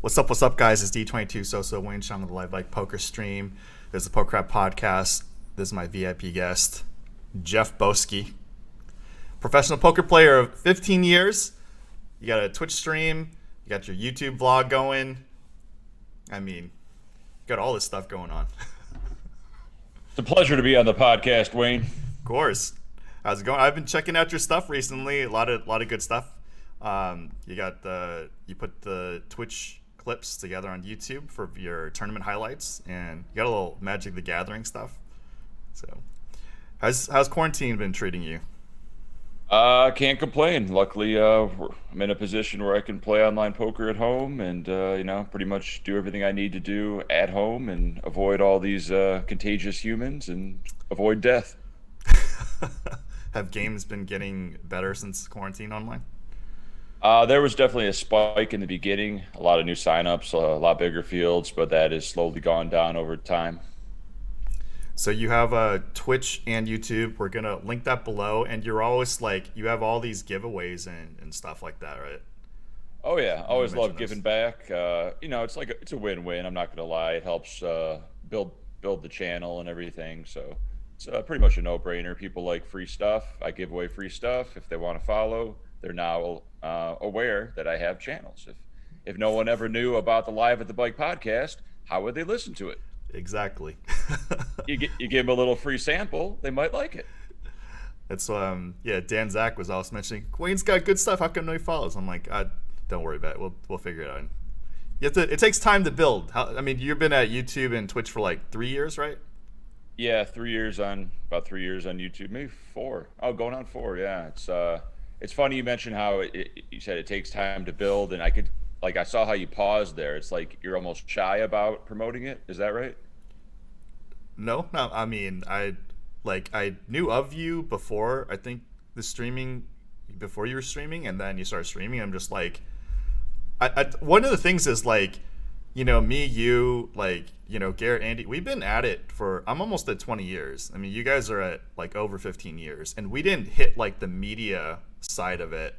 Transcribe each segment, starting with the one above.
What's up, guys? It's D22 Soso Wayne Chiang of the Live Like Poker stream. There's the PokerCraft podcast. This is my VIP guest, Jeff Boski, professional poker player of 15 years. You got a Twitch stream. You got your YouTube vlog going. I mean, you got all this stuff going on. It's a pleasure to be on the podcast, Wayne. Of course. How's it going? I've been checking out your stuff recently. A lot of good stuff. You put the Twitch clips together on YouTube for your tournament highlights, and you got a little Magic the Gathering stuff. So, how's quarantine been treating you? Can't complain. Luckily, I'm in a position where I can play online poker at home and, pretty much do everything I need to do at home and avoid all these contagious humans and avoid death. Have games been getting better since quarantine online? There was definitely a spike in the beginning, a lot of new signups, a lot bigger fields, but that has slowly gone down over time. So you have Twitch and YouTube. We're going to link that below. And you're always you have all these giveaways and stuff like that, right? Oh, yeah. Always love giving back. It's a win-win. I'm not going to lie. It helps build the channel and everything. So it's pretty much a no-brainer. People like free stuff. I give away free stuff. If they want to follow, they're now aware that I have channels. If no one ever knew about the Live at the Bike podcast, how would they listen to it? Exactly. You give them a little free sample, they might like it. It's Dan Zach was also mentioning Wayne's got good stuff. How come nobody follows? I'm like, don't worry about it. We'll figure it out. It takes time to build. You've been at YouTube and Twitch for 3 years, right? Yeah, about 3 years on YouTube, maybe 4. Oh, going on 4. Yeah, it's funny you mentioned how you said it takes time to build, and I saw how you paused there. It's like you're almost shy about promoting it. Is that right? No. I knew of you before. I think before you were streaming, and then you started streaming. I'm just like, one of the things is me, you, Garrett, Andy, we've been at it I'm almost at 20 years. You guys are at over 15 years, and we didn't hit the media side of it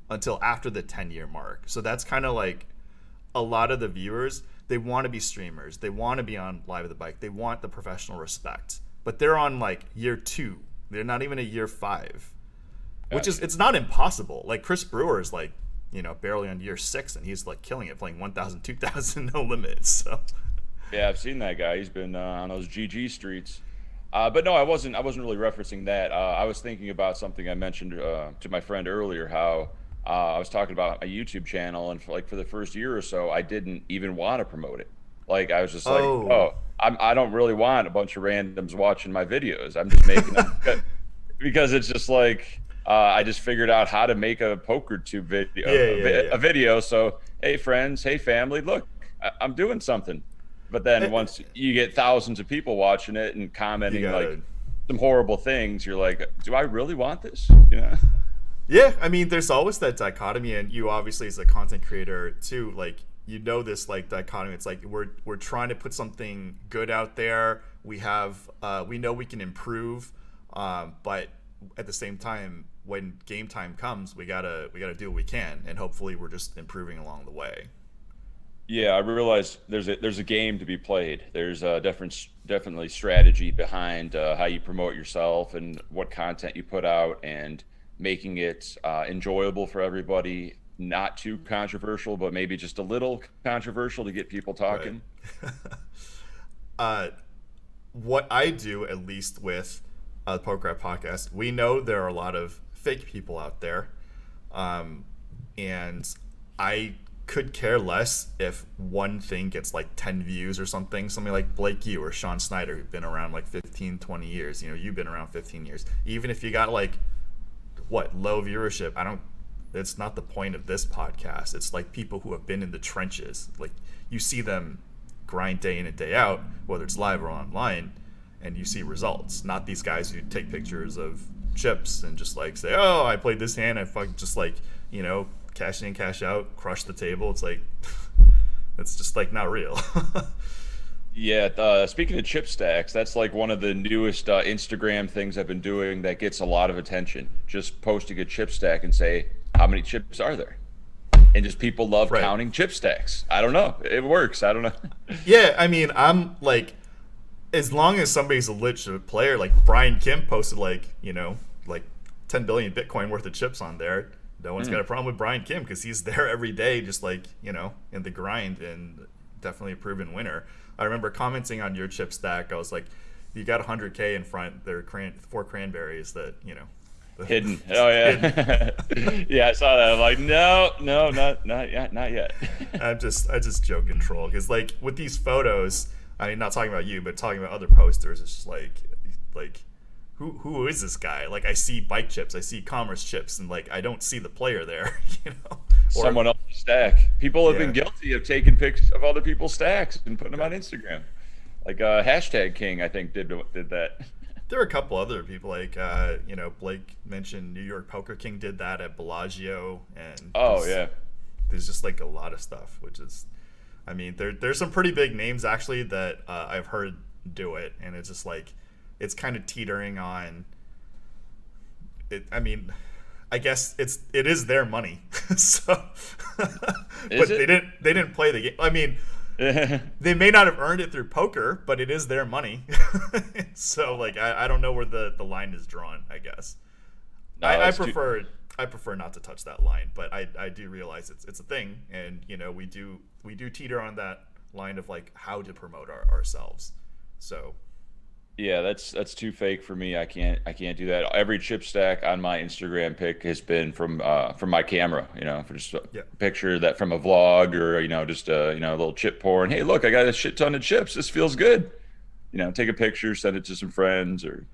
until after the 10-year mark. So that's kind of a lot of the viewers, they want to be streamers. They want to be on Live at the Bike. They want the professional respect. But they're on year 2. They're not even a year 5. Which is, it's not impossible. Chris Brewer is barely on year 6, and he's killing it, playing 1,000, 2,000, no limits. So yeah, I've seen that guy. He's been on those GG streets. But no, I wasn't really referencing that. I was thinking about something I mentioned to my friend earlier, how I was talking about a YouTube channel, and for the first year or so, I didn't even want to promote it. I was just I don't really want a bunch of randoms watching my videos. I'm just making them because it's just I just figured out how to make a PokerTube video, a video. So, hey friends, hey family, look, I'm doing something. But then once you get thousands of people watching it and commenting some horrible things, you're like, do I really want this? Yeah, there's always that dichotomy, and you obviously as a content creator too, this dichotomy. It's we're trying to put something good out there. We know we can improve, but at the same time, when game time comes, we gotta do what we can, and hopefully we're just improving along the way. Yeah, I realize there's a game to be played. There's definitely strategy behind how you promote yourself and what content you put out, and making it enjoyable for everybody, not too controversial, but maybe just a little controversial to get people talking. Right. What I do, at least with the PokerCraft podcast, we know there are a lot of fake people out there, and I could care less if one thing gets 10 views or something like Blake you or Sean Snyder, who've been around 15, 20 years. You've been around 15 years. Even if you got low viewership, it's not the point of this podcast. It's people who have been in the trenches. You see them grind day in and day out, whether it's live or online, and you see results. Not these guys who take pictures of chips and just say, oh, I played this hand, I fucking just cash in, cash out, crush the table. It's it's just not real. Yeah, speaking of chip stacks, that's one of the newest Instagram things I've been doing that gets a lot of attention. Just posting a chip stack and say, how many chips are there? and just people love Right. counting chip stacks. I don't know. It works. I don't know. Yeah, I mean, I'm like, as long as somebody's a legit player, like Brian Kim posted like, like 10 billion Bitcoin worth of chips on there. No one's got a problem with Brian Kim because he's there every day, just like, in the grind, and definitely a proven winner. I remember commenting on your chip stack. I was like, you got 100K in front. There are four cranberries that, Hidden. Oh hidden. yeah. Yeah, I saw that. I'm like, no, no, not yet, not yet. I just joke and troll because like with these photos, I mean, not talking about you, but talking about other posters, it's just like who is this guy? Like I see bike chips, I see commerce chips, and like I don't see the player there, or Someone else's stack. People have yeah, been guilty of taking pics of other people's stacks and putting them on Instagram. Like hashtag King, I think did that. there are a couple other people like Blake mentioned New York Poker King did that at Bellagio, and Oh yeah. there's just like a lot of stuff, which is, I mean, there's some pretty big names actually that I've heard do it, and it's just like it's kind of teetering on it. I mean, I guess it is their money, so Is but it? they didn't play the game. I mean, they may not have earned it through poker, but it is their money. So like I don't know where the line is drawn, I guess. No, I that's too. prefer not to touch that line, but I do realize it's a thing, and we do teeter on that line of like how to promote ourselves. So Yeah, that's too fake for me. I can't do that. Every chip stack on my Instagram pic has been from my camera, for just a yeah, picture that from a vlog or just a little chip porn. Hey, look, I got a shit ton of chips. This feels good. Take a picture, send it to some friends or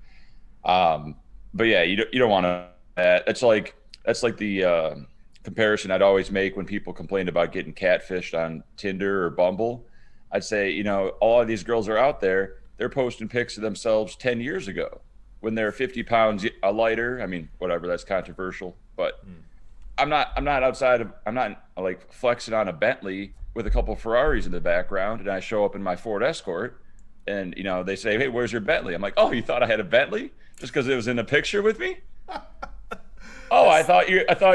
um but yeah, you don't want to that's like the comparison I'd always make when people complained about getting catfished on Tinder or Bumble. I'd say, all of these girls are out there. They're posting pics of themselves 10 years ago when they're 50 pounds a lighter. I mean, whatever, that's controversial, but I'm not like flexing on a Bentley with a couple Ferraris in the background and I show up in my Ford Escort and, they say, "Hey, where's your Bentley?" I'm like, "Oh, you thought I had a Bentley just because it was in a picture with me?" Oh, I thought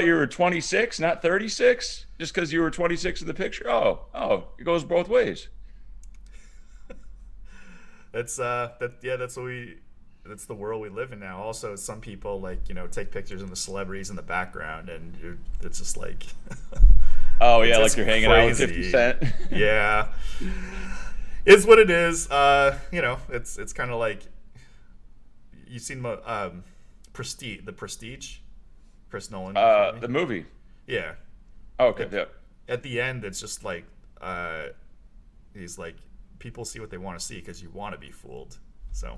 you were 26, not 36, just because you were 26 in the picture. Oh, it goes both ways. that's the world we live in now. Also, some people like take pictures of the celebrities in the background, and it's just like Oh it's yeah, like just you're hanging out with 50 crazy. Cent. Yeah, it's what it is. It's kind of like you've seen the Prestige, Chris Nolan movie. The movie. Yeah, Oh, okay, at, yeah. at the end, it's just like he's like people see what they want to see because you want to be fooled. So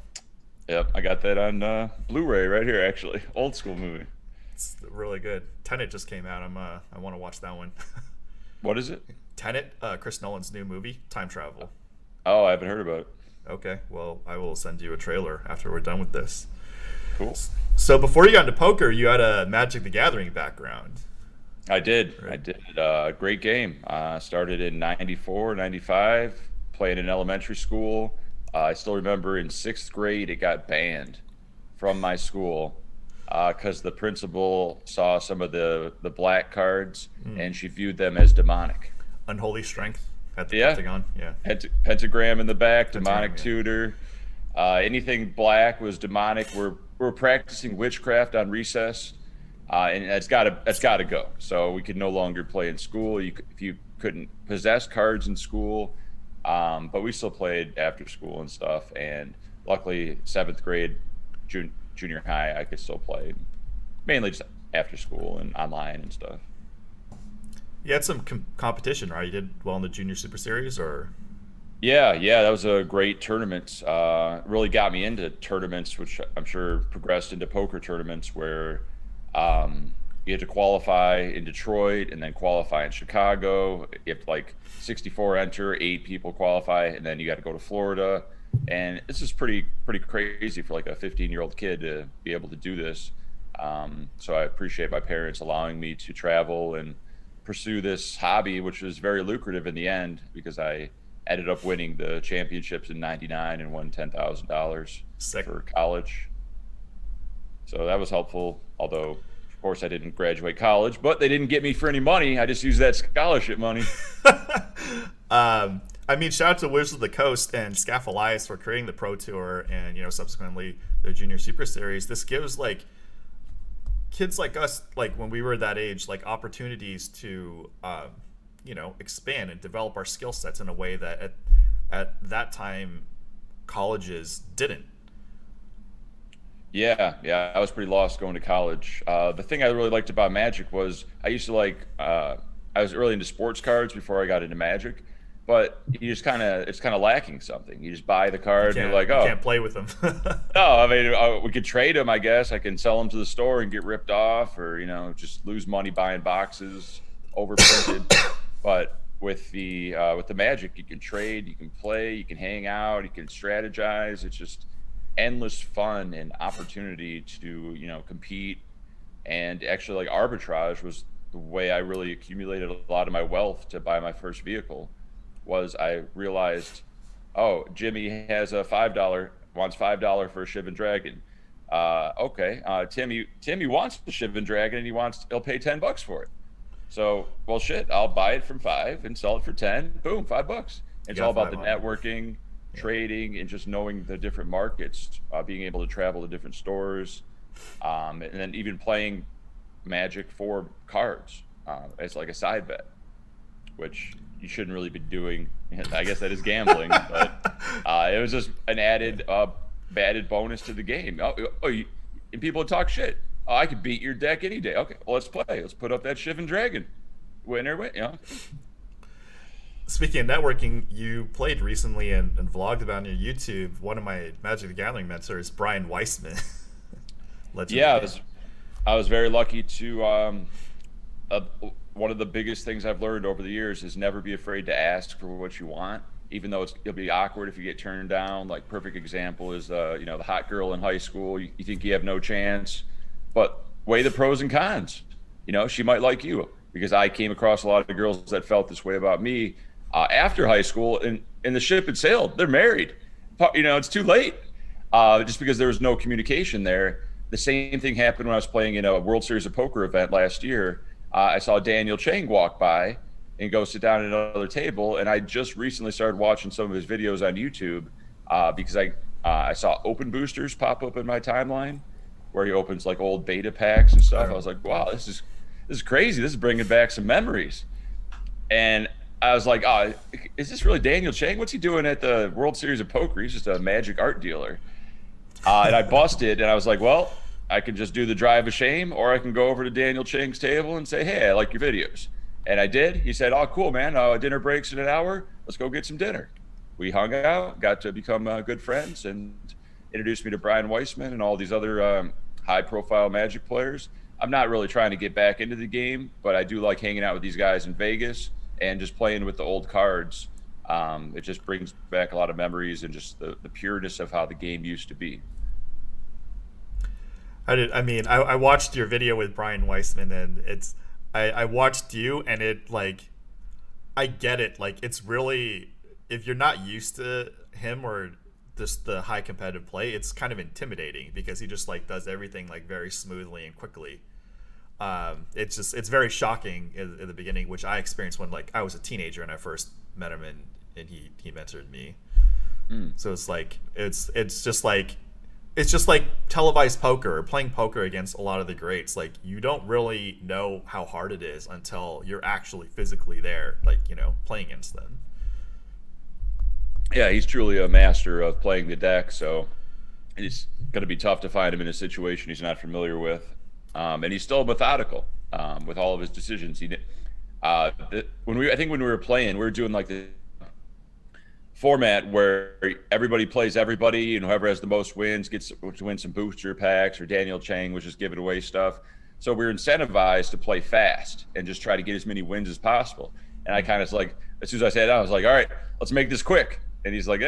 Yep, I got that on Blu-ray right here, actually. Old school movie. it's really good. Tenet just came out. I want to watch that one. What is it? Tenet, Chris Nolan's new movie, time travel. Oh, I haven't heard about it. Okay, well, I will send you a trailer after we're done with this. Cool. So before you got into poker, you had a Magic the Gathering background, I did. I right? did. Great game. Started in 94, 95, playing in elementary school. I still remember in sixth grade, it got banned from my school because the principal saw some of the black cards and she viewed them as demonic. Unholy Strength at the Yeah. Pentagon. Yeah, Pentagram in the back, Pentagram. demonic Yeah. tutor. Anything black was demonic. We're practicing witchcraft on recess, and that's got to go. So we could no longer play in school. If you couldn't possess cards in school, but we still played after school and stuff. And luckily, seventh grade, junior high, I could still play, mainly just after school and online and stuff. You had some competition, right? You did well in the Junior Super Series, or Yeah, yeah, that was a great tournament. Really got me into tournaments, which I'm sure progressed into poker tournaments where you had to qualify in Detroit and then qualify in Chicago. You have to like 64 enter, 8 people qualify, and then you got to go to Florida. And this is pretty crazy for like a 15-year-old kid to be able to do this. So I appreciate my parents allowing me to travel and pursue this hobby, which was very lucrative in the end because I ended up winning the championships in '99 and won $10,000 sick? for college. So that was helpful. Although Of course, I didn't graduate college, but they didn't get me for any money. I just used that scholarship money. I mean, shout out to Wizards of the Coast and Scaff Elias for creating the Pro Tour and subsequently the Junior Super Series. This gives like kids like us, like when we were that age, like opportunities to expand and develop our skill sets in a way that at that time colleges didn't. Yeah, I was pretty lost going to college. The thing I really liked about Magic was I used to I was early into sports cards before I got into Magic, but it's kind of lacking something. You just buy the card and you're like, You oh, can't play with them. no, I mean, we could trade them, I guess. I can sell them to the store and get ripped off, or just lose money buying boxes overprinted. But with the Magic, you can trade, you can play, you can hang out, you can strategize. It's just endless fun and opportunity to compete, and actually like arbitrage was the way I really accumulated a lot of my wealth to buy my first vehicle. Was I realized, oh, Jimmy has a $5 wants $5 for a Shivan Dragon. Okay, Timmy wants the Shivan Dragon and he'll pay $10 for it. So, well, shit, I'll buy it from 5 and sell it for 10. Boom, $5. It's all about the networking, trading, and just knowing the different markets, being able to travel to different stores, and then even playing Magic for cards as like a side bet, which you shouldn't really be doing. I guess that is gambling, but it was just an added bonus to the game. And people would talk shit. Oh, I could beat your deck any day. Okay, well, let's play. Let's put up that Shivan Dragon. Winner, win. Speaking of networking, you played recently and vlogged about on your YouTube. One of my Magic the Gathering mentors, Brian Weissman. Yeah, I was very lucky to. One of the biggest things I've learned over the years is never be afraid to ask for what you want, even though it'll be awkward if you get turned down. Like perfect example is the hot girl in high school. You think you have no chance, but weigh the pros and cons. She might like you, because I came across a lot of girls that felt this way about me after high school, and the ship had sailed. They're married. It's too late, just because there was no communication there. The same thing happened when I was playing in a World Series of Poker event last year. I saw Daniel Chiang walk by and go sit down at another table, and I just recently started watching some of his videos on YouTube because I saw open boosters pop up in my timeline where he opens like old beta packs and stuff. I was like, wow, this is crazy. This is bringing back some memories. And I was like, oh, is this really Daniel Chiang? What's he doing at the World Series of Poker? He's just a Magic art dealer. And I busted, and I was like, well, I can just do the drive of shame, or I can go over to Daniel Chiang's table and say, hey, I like your videos. And I did. He said, oh, cool, man. Dinner breaks in an hour. Let's go get some dinner. We hung out, got to become good friends, and introduced me to Brian Weissman and all these other high-profile Magic players. I'm not really trying to get back into the game, but I do like hanging out with these guys in Vegas and just playing with the old cards. It just brings back a lot of memories and just the pureness of how the game used to be. I watched your video with Brian Weissman, and I watched you, and I get it. Like, it's really, if you're not used to him or just the high competitive play, it's kind of intimidating because he just does everything very smoothly and quickly. It's very shocking in the beginning, which I experienced when I was a teenager and I first met him, and he mentored me. So it's just like televised poker or playing poker against a lot of the greats. You don't really know how hard it is until you're actually physically there, playing against them. Yeah, he's truly a master of playing the deck, so it's going to be tough to find him in a situation he's not familiar with. And he's still methodical with all of his decisions. When we were playing, we were doing the format where everybody plays everybody, and whoever has the most wins gets to win some booster packs, or Daniel Chiang was just giving away stuff. So we were incentivized to play fast and just try to get as many wins as possible. And I kind of as soon as I said that, I was like, all right, let's make this quick. And he's like,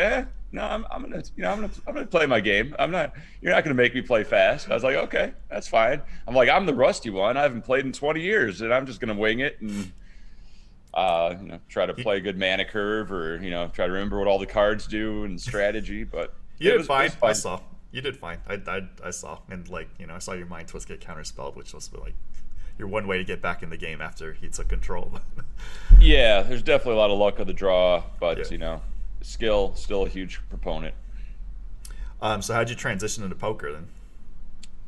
no, I'm gonna play my game. You're not gonna make me play fast. I was like, okay, that's fine. I'm the rusty one. I haven't played in 20 years, and I'm just gonna wing it and try to play a good mana curve, or try to remember what all the cards do and strategy. But you did fine. I saw. You did fine. I saw, and like I saw your mind twist get counterspelled, which was like your one way to get back in the game after he took control. Yeah, there's definitely a lot of luck of the draw, Yeah. but skill still a huge proponent. So how'd you transition into poker then?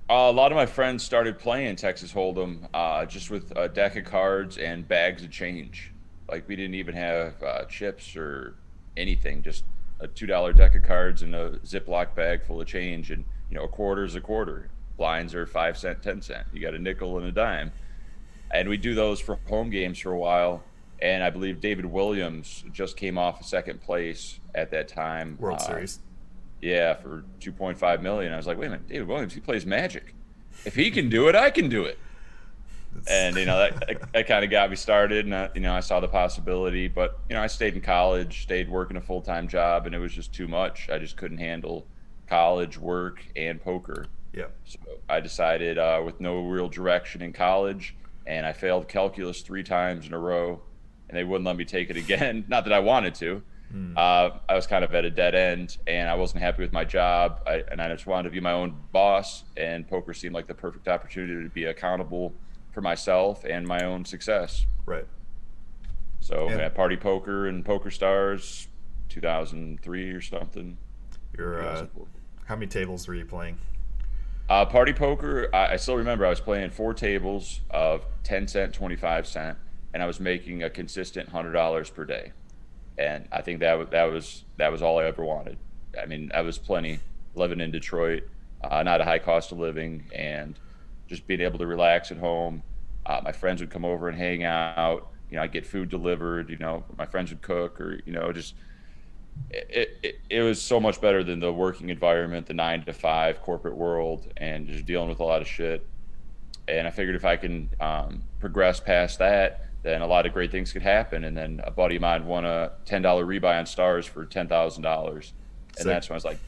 A lot of my friends started playing Texas Hold'em just with a deck of cards and bags of change. Like we didn't even have chips or anything, just a $2 deck of cards and a Ziploc bag full of change. And a quarter is a quarter. Blinds are 5 cent, 10 cent. You got a nickel and a dime. And we do those for home games for a while. And I believe David Williams just came off second place at that time. World Series. Yeah, for 2.5 million. I was like, wait a minute, David Williams, he plays Magic. If he can do it, I can do it. And that kind of got me started, and I saw the possibility. But I stayed in college, stayed working a full-time job, and it was just too much. I just couldn't handle college, work, and poker. Yeah. So I decided, with no real direction in college, and I failed calculus 3 times in a row, and they wouldn't let me take it again. Not that I wanted to. I was kind of at a dead end, and I wasn't happy with my job. I just wanted to be my own boss, and poker seemed like the perfect opportunity to be accountable for myself and my own success. Right. So And at Party Poker and Poker Stars, 2003 or something. you're 2004. how many tables were you playing? Party Poker, I still remember I was playing 4 tables of 10 cent, 25 cent, and I was making a consistent $100 per day. And I think that was all I ever wanted. I mean, I was plenty living in Detroit, not a high cost of living, and just being able to relax at home. My friends would come over and hang out. I'd get food delivered. My friends would cook, or just it was so much better than the working environment, the 9 to 5 corporate world, and just dealing with a lot of shit. And I figured if I can progress past that, then a lot of great things could happen. And then a buddy of mine won a $10 rebuy on Stars for $10,000, and Sick. that's when I was like,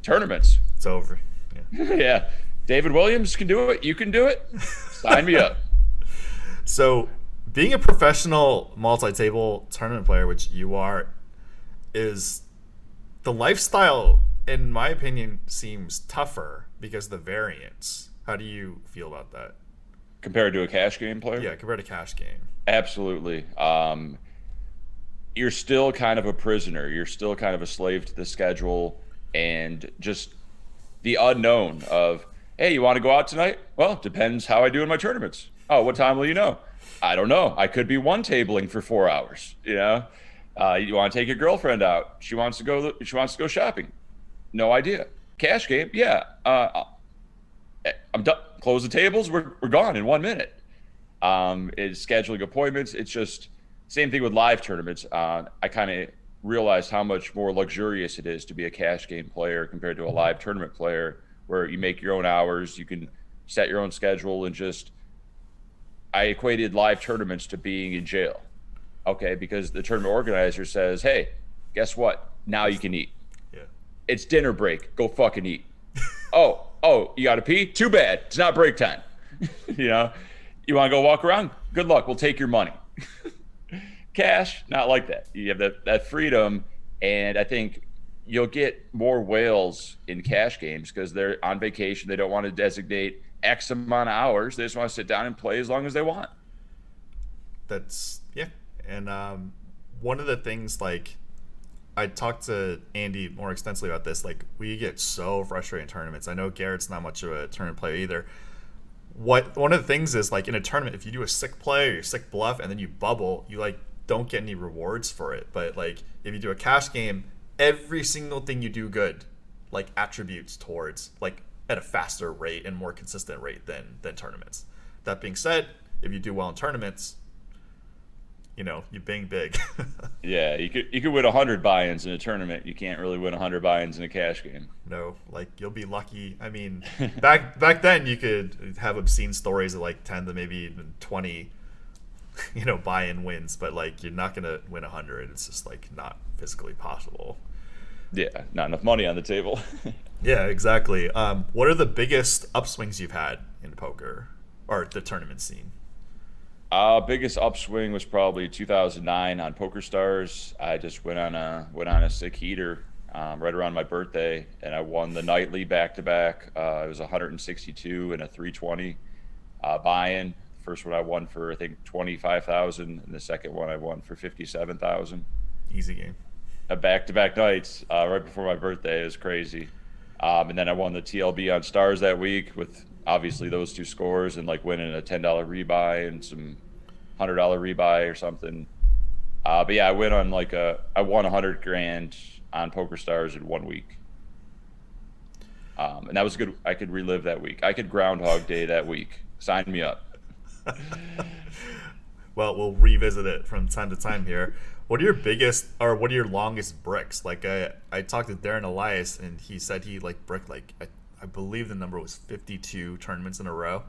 tournaments. It's over. Yeah. Yeah, David Williams can do it. You can do it. Sign me up. So, being a professional multi-table tournament player, which you are, is the lifestyle, in my opinion, seems tougher because of the variance. How do you feel about that? Compared to a cash game player? Yeah, compared to cash game. Absolutely. You're still kind of a prisoner. You're still kind of a slave to the schedule and just the unknown of, hey, you want to go out tonight? Well, it depends how I do in my tournaments. Oh, what time will you know? I don't know. I could be one tabling for 4 hours. You want to take your girlfriend out? She wants to go. She wants to go shopping. No idea. Cash game? Yeah. I'm done. Close the tables. We're gone in 1 minute. It's scheduling appointments. It's just same thing with live tournaments. I kind of realized how much more luxurious it is to be a cash game player compared to a live tournament player, where you make your own hours, you can set your own schedule, and just I equated live tournaments to being in jail. Okay, because the tournament organizer says, "Hey, guess what? Now you can eat. Yeah. It's dinner break. Go fucking eat." Oh, you got to pee? Too bad. It's not break time. You want to go walk around? Good luck. We'll take your money. Cash, not like that. You have that freedom, and I think you'll get more whales in cash games because they're on vacation. They don't want to designate X amount of hours. They just want to sit down and play as long as they want. That's yeah. And one of the things, like, I talked to Andy more extensively about this. Like, we get so frustrated in tournaments. I know Garrett's not much of a tournament player either. One of the things is, like, in a tournament, if you do a sick play or your sick bluff and then you bubble, you like don't get any rewards for it. But like if you do a cash game, every single thing you do good, like, attributes towards, like, at a faster rate and more consistent rate than tournaments. That being said, if you do well in tournaments, you bang big. Yeah, you could win 100 buy-ins in a tournament. You can't really win 100 buy-ins in a cash game. No, like, you'll be lucky. I mean, back then you could have obscene stories of like 10 to maybe even 20, buy-in wins, but like you're not gonna win 100. It's just like not physically possible. Yeah, not enough money on the table. Yeah, exactly. What are the biggest upswings you've had in poker or the tournament scene? Biggest upswing was probably 2009 on Poker Stars. I just went on a sick heater right around my birthday, and I won the nightly back to back. It was 162 and a 320 buy-in. First one I won for I think 25,000, and the second one I won for 57,000. Easy game. Back to back nights right before my birthday. It was crazy. And then I won the TLB on Stars that week with obviously those two scores and like winning a $10 rebuy and some $100 rebuy or something. But yeah, I went on like I won 100 grand on PokerStars in 1 week. And that was good. I could relive that week. I could Groundhog Day that week. Sign me up. Well, we'll revisit it from time to time here. What are your biggest or what are your longest bricks? Like I talked to Darren Elias and he said he like bricked like I believe the number was 52 tournaments in a row.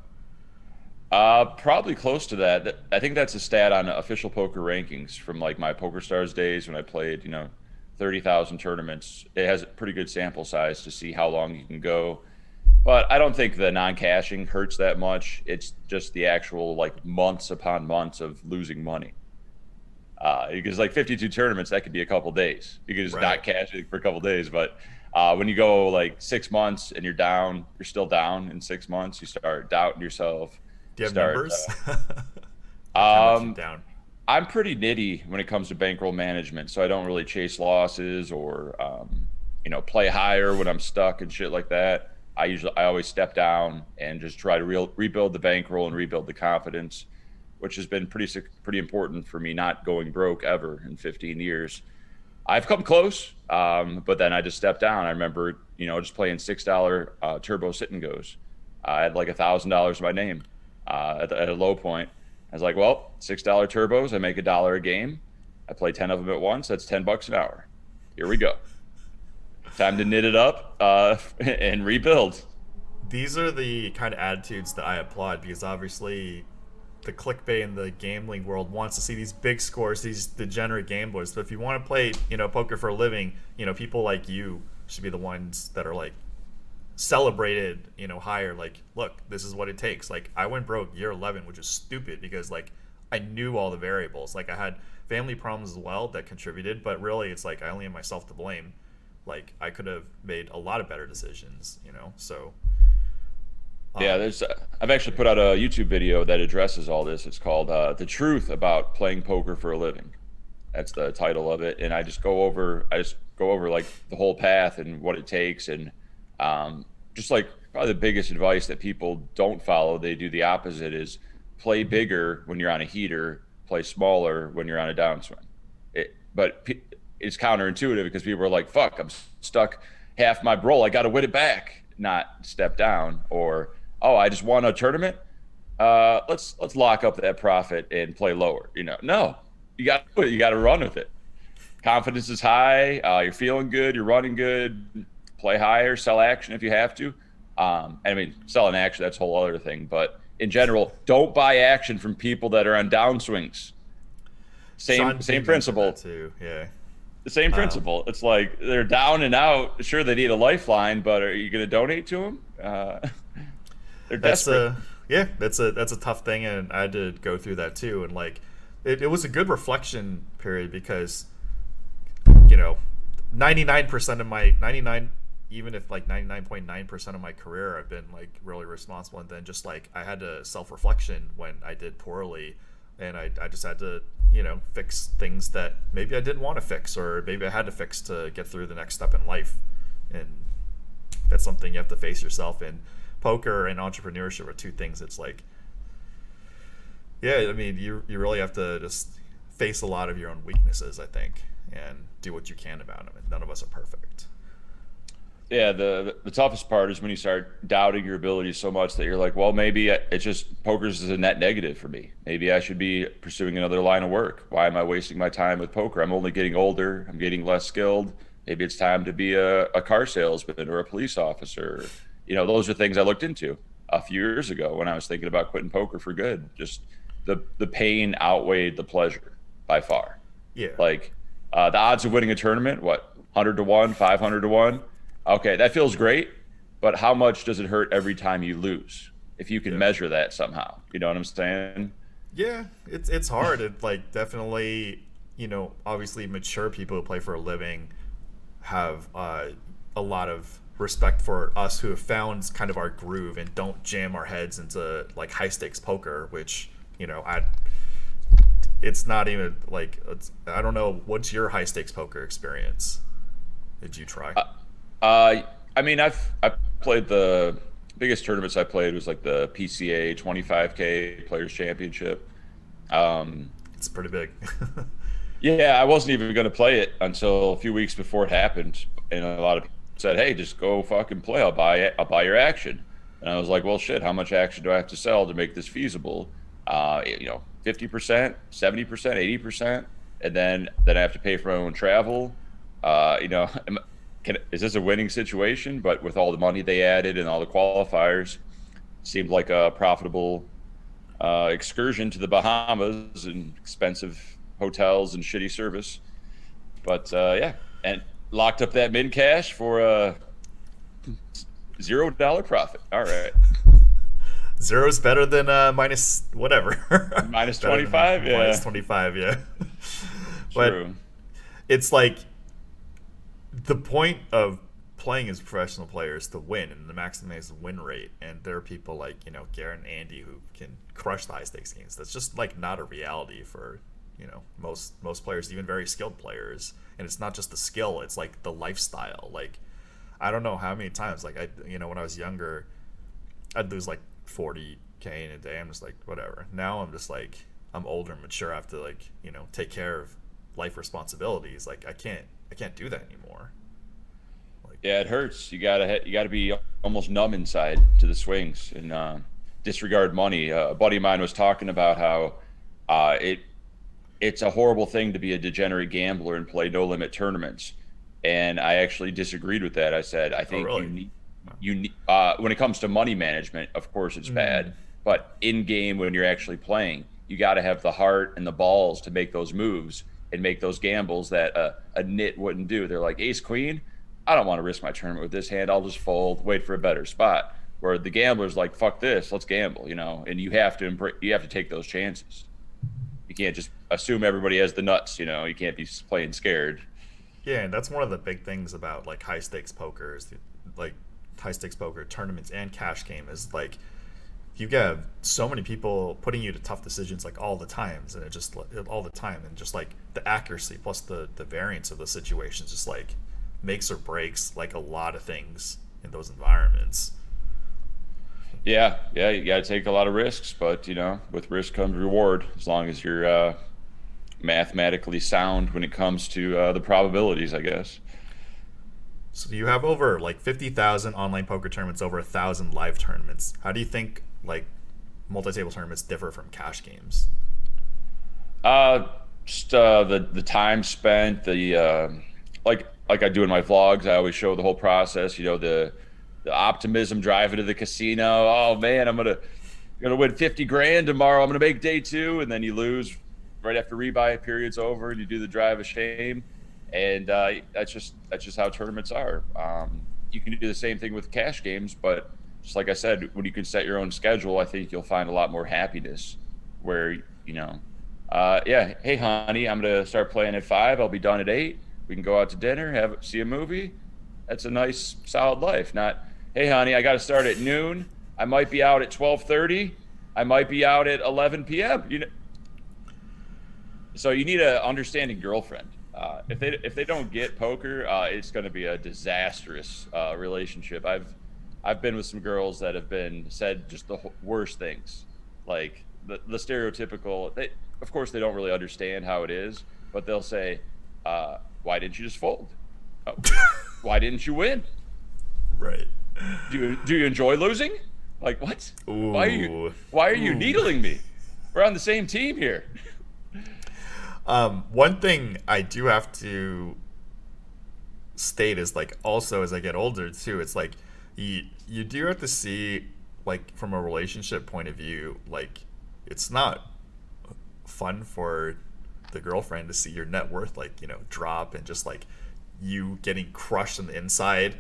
Probably close to that. I think that's a stat on official poker rankings from like my PokerStars days when I played, 30,000 tournaments. It has a pretty good sample size to see how long you can go. But I don't think the non-cashing hurts that much. It's just the actual like months upon months of losing money. Because like 52 tournaments, that could be a couple days. You could just not cash it for a couple days. But when you go like 6 months and you're down, you're still down in 6 months. You start doubting yourself. Do you have Start, numbers? How much you Um, down? I'm pretty nitty when it comes to bankroll management, so I don't really chase losses or play higher when I'm stuck and shit like that. I always step down and just try to rebuild the bankroll and rebuild the confidence, which has been pretty important for me not going broke ever in 15 years. I've come close, but then I just stepped down. I remember just playing $6 turbo sit and goes. I had like $1,000 to my name at a low point. I was like, well, $6 turbos, I make $1 a game. I play 10 of them at once. That's $10 an hour. Here we go. Time to knit it up and rebuild. These are the kind of attitudes that I applaud because obviously the clickbait in the gambling world wants to see these big scores, these degenerate gamblers. But if you want to play, poker for a living, people like you should be the ones that are like celebrated, higher. Like, look, this is what it takes. Like, I went broke year 11, which is stupid because like I knew all the variables. Like, I had family problems as well that contributed, but really it's like I only have myself to blame. Like, I could have made a lot of better decisions, So, Yeah, um, I've actually put out a YouTube video that addresses all this. It's called "The Truth About Playing Poker for a Living." That's the title of it, and I just go over like the whole path and what it takes, and just like probably the biggest advice that people don't follow, they do the opposite: is play bigger when you're on a heater, play smaller when you're on a downswing. But it's counterintuitive because people are like, "Fuck, I'm stuck half my roll. I got to win it back, not step down." Or, "Oh, I just won a tournament. Let's lock up that profit and play lower." No, you got to run with it. Confidence is high. You're feeling good. You're running good. Play higher. Sell action if you have to. I mean, selling action, that's a whole other thing. But in general, don't buy action from people that are on downswings. Sean Same B mentioned principle. that too. Yeah. The same principle. It's like they're down and out. Sure, they need a lifeline, but are you going to donate to them? They're That's desperate. a yeah, that's a tough thing, and I had to go through that too. And like, it was a good reflection period because, you know, 99% of my 99, even if like 99.9% of my career, I've been like really responsible, and then just like I had to self reflection when I did poorly, and I just had to fix things that maybe I didn't want to fix, or maybe I had to fix to get through the next step in life, and that's something you have to face yourself in. Poker and entrepreneurship are two things. It's like, yeah, I mean, you really have to just face a lot of your own weaknesses, I think, and do what you can about them. And none of us are perfect. Yeah, the toughest part is when you start doubting your abilities so much that you're like, well, maybe it's just poker's is a net negative for me. Maybe I should be pursuing another line of work. Why am I wasting my time with poker? I'm only getting older. I'm getting less skilled. Maybe it's time to be a car salesman or a police officer. Those are things I looked into a few years ago when I was thinking about quitting poker for good. Just the pain outweighed the pleasure by far. Yeah. Like the odds of winning a tournament, what, 100 to 1, 500 to 1? Okay, that feels great, but how much does it hurt every time you lose? If you can measure that somehow, you know what I'm saying? Yeah, it's hard. It like definitely, obviously mature people who play for a living have a lot of respect for us who have found kind of our groove and don't jam our heads into like high stakes poker, which I it's not even like I don't know. What's your high stakes poker experience? Did you try? I mean, I played the biggest tournaments I played was like the PCA 25K Players Championship. Um, It's pretty big. yeah, I wasn't even going to play it until a few weeks before it happened, and a lot of people said, "Hey, just go fucking play. I'll buy it. I'll buy your action." And I was like, "Well, shit. How much action do I have to sell to make this feasible? 50%, 70%, 80%, and then I have to pay for my own travel. Is this a winning situation? But with all the money they added and all the qualifiers, seemed like a profitable excursion to the Bahamas and expensive hotels and shitty service. But yeah, and locked up that min cash for a $0 profit. All right, Zero's better than minus whatever. minus Better than 25. Yeah, minus 25. Yeah. But true. it's like the point of playing as professional players to win and to maximize the win rate. And there are people like Garrett and Andy who can crush the high stakes games. That's just like not a reality for most players, even very skilled players. And it's not just the skill; it's like the lifestyle. Like I don't know how many times like when I was younger, I'd lose like 40K in a day. I'm just like whatever. Now I'm just like I'm older and mature. I have to like take care of life responsibilities. Like I can't do that anymore. Like Yeah, it hurts. You gotta be almost numb inside to the swings and disregard money. A buddy of mine was talking about how it's a horrible thing to be a degenerate gambler and play no limit tournaments. And I actually disagreed with that. I said I think really? you need when it comes to money management, of course it's bad, but in game when you're actually playing, you got to have the heart and the balls to make those moves and make those gambles that a nit wouldn't do. They're like ace queen. I don't want to risk my tournament with this hand. I'll just fold, wait for a better spot. Where the gambler's like, fuck this, let's gamble, and you have to take those chances. You can't just assume everybody has the nuts, you can't be playing scared. yeah, and that's one of the big things about like high stakes poker is like high stakes poker tournaments and cash game is like you get so many people putting you to tough decisions like all the times and it just all the time and just like the accuracy plus the variance of the situations just like makes or breaks like a lot of things in those environments. Yeah, yeah, you got to take a lot of risks, but with risk comes reward as long as you're mathematically sound when it comes to the probabilities, I guess. So you have over like 50,000 online poker tournaments, over 1,000 live tournaments. How do you think like multi-table tournaments differ from cash games? Uh, just the time spent, the like I do in my vlogs, I always show the whole process. The optimism driving to the casino. Oh man, I'm gonna win 50 grand tomorrow. I'm gonna make day two, and then you lose right after rebuy period's over, and you do the drive of shame. And that's just how tournaments are. You can do the same thing with cash games, but just like I said, when you can set your own schedule, I think you'll find a lot more happiness. Where yeah, hey honey, I'm gonna start playing at 5. I'll be done at 8. We can go out to dinner, see a movie. That's a nice, solid life. Not, hey honey, I got to start at noon. I might be out at 12:30. I might be out at 11 p.m. So you need a understanding girlfriend. If they don't get poker, it's going to be a disastrous relationship. I've been with some girls that have been said just the worst things, like the stereotypical. Of course, they don't really understand how it is, but they'll say, "Why didn't you just fold? Oh, why didn't you win? Right. Do you enjoy losing? Like what? Ooh. Why are you needling me? We're on the same team here." One thing I do have to state is like also as I get older too, it's like you do have to see like from a relationship point of view, like it's not fun for the girlfriend to see your net worth like drop and just like you getting crushed on the inside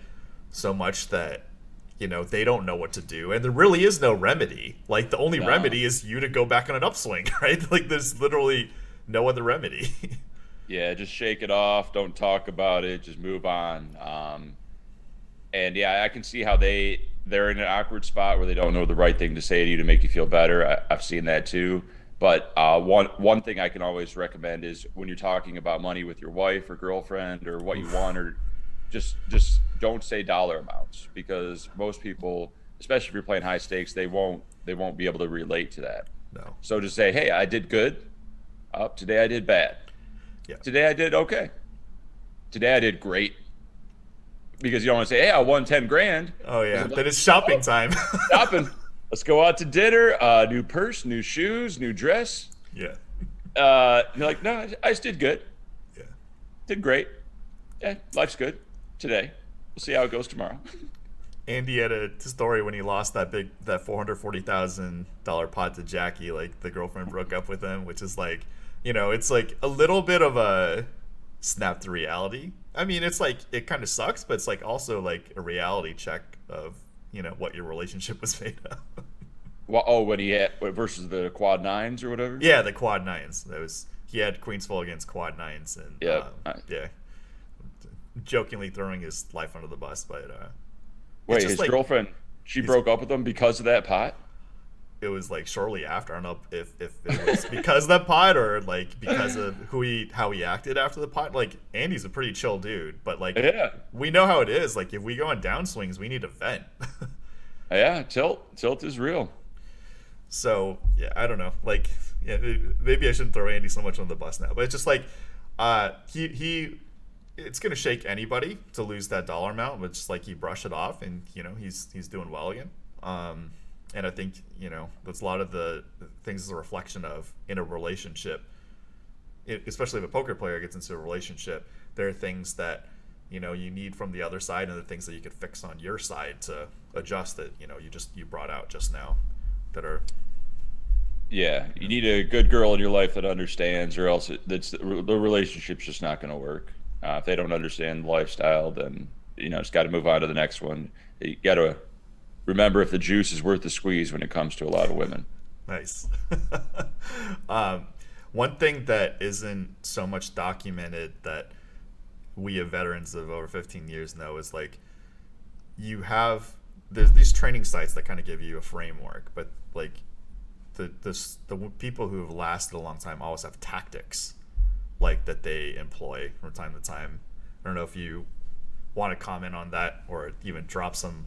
so much that they don't know what to do and there really is no remedy. Like the only remedy is you to go back on an upswing, right? Like there's literally no other remedy. Yeah, just shake it off. Don't talk about it. Just move on. And yeah, I can see how they're in an awkward spot where they don't know the right thing to say to you to make you feel better. I've seen that too. But one thing I can always recommend is when you're talking about money with your wife or girlfriend or what you Oof. want, or just don't say dollar amounts, because most people, especially if you're playing high stakes, they won't be able to relate to that. No. So just say, hey, I did good. Today I did bad. Yeah. Today I did okay. Today I did great. Because you don't want to say, hey, I won 10 grand. Oh Because yeah. I'm Then like, it's shopping oh, time. shopping. Let's go out to dinner. New purse, new shoes, new dress. Yeah. You're like, no, I just did good. Yeah. Did great. Yeah, life's good today. We'll see how it goes tomorrow. Andy had a story when he lost that $440,000 pot to Jackie. Like the girlfriend broke up with him, which is like, it's like a little bit of a snap to reality. I mean, it's like it kind of sucks, but it's like also like a reality check of what your relationship was made of. Well, oh, when he had versus the quad nines or whatever. Yeah, the quad nines. He had queens full against quad nines, and Yeah. yeah, jokingly throwing his life under the bus, but it's Wait, just his like girlfriend, she his broke up with him because of that pot? it was like shortly after. I don't know if it was because of that pot or like because of how he acted after the pot. Like Andy's a pretty chill dude, but like Yeah. we know how it is. Like if we go on downswings, we need to vent. Yeah, tilt is real. So yeah, I don't know. Like yeah, maybe I shouldn't throw Andy so much on the bus now, but it's just like he it's gonna shake anybody to lose that dollar amount, but just like he brushed it off, and he's doing well again. And I think that's a lot of the things is a reflection of in a relationship, especially if a poker player gets into a relationship. There are things that you need from the other side, and the things that you could fix on your side to adjust that you brought out just now that are Yeah, you need a good girl in your life that understands, or else the relationship's just not going to work. If they don't understand the lifestyle, then just got to move on to the next one. You got to remember if the juice is worth the squeeze when it comes to a lot of women. nice. um, One thing that isn't so much documented that we have veterans of over 15 years know is like there's these training sites that kind of give you a framework, but like the people who have lasted a long time always have tactics like that they employ from time to time. I don't know if you want to comment on that or even drop some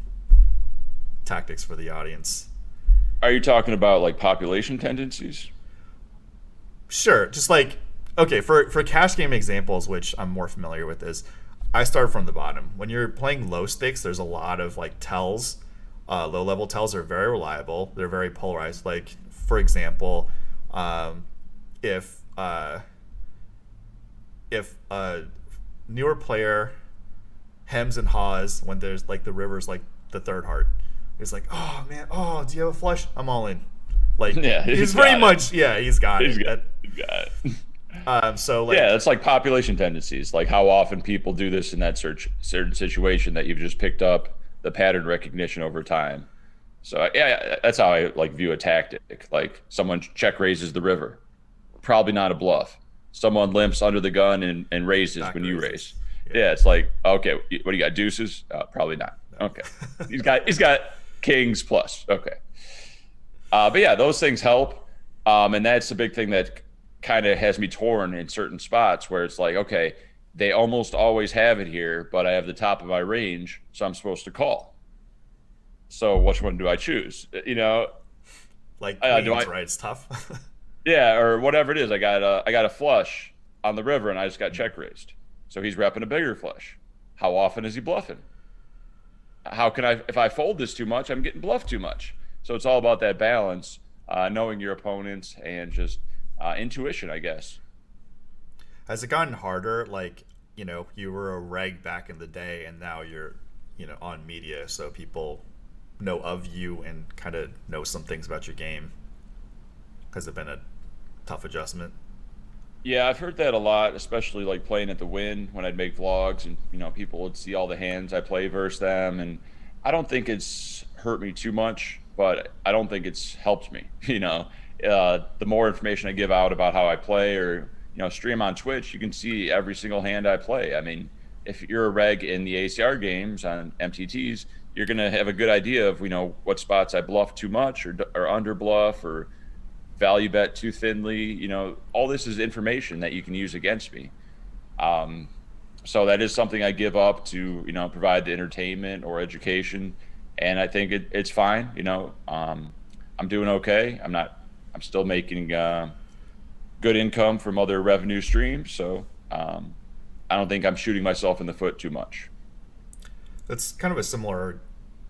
tactics for the audience. Are you talking about like population tendencies? Sure, just like okay, for cash game examples, which I'm more familiar with, is I start from the bottom. When you're playing low stakes, there's a lot of like tells. Low level tells are very reliable. They're very polarized. Like for example, if a newer player hems and haws when there's like the river's like the third heart, it's like, oh man, oh, do you have a flush? I'm all in. Like Yeah, he's pretty much he's got He's it. got, he's got it. So like Yeah, it's like population tendencies, like how often people do this in that certain situation that you've just picked up the pattern recognition over time. So yeah, that's how I like view a tactic. Like someone check raises the river, probably not a bluff. Someone limps under the gun and raises back when you raises. raise. Yeah, it's like okay, what do you got? Deuces? Probably not. Okay, he's got kings plus. Okay, but yeah, those things help, and that's the big thing that kind of has me torn in certain spots where it's like, okay, they almost always have it here, but I have the top of my range, so I'm supposed to call. So which one do I choose? like Do queens, I? right? It's tough. Yeah, or whatever it is. I got a flush on the river, and I just got check raised. So he's repping a bigger flush. How often is he bluffing? How can I? If I fold this too much, I'm getting bluffed too much. So it's all about that balance, knowing your opponents, and just intuition, I guess. Has it gotten harder? Like, you were a reg back in the day, and now you're, on media, so people know of you and kind of know some things about your game. Has it been a tough adjustment? Yeah, I've heard that a lot, especially like playing at the Win when I'd make vlogs, and people would see all the hands I play versus them, and I don't think it's hurt me too much, but I don't think it's helped me. The more information I give out about how I play, or stream on Twitch, you can see every single hand I play. I mean, if you're a reg in the ACR games on MTTs, you're gonna have a good idea of what spots I bluff too much or under bluff or value bet too thinly. All this is information that you can use against me. Um, so that is something I give up to provide the entertainment or education, and I think it's fine. I'm doing okay. I'm still making good income from other revenue streams, so I don't think I'm shooting myself in the foot too much. That's kind of a similar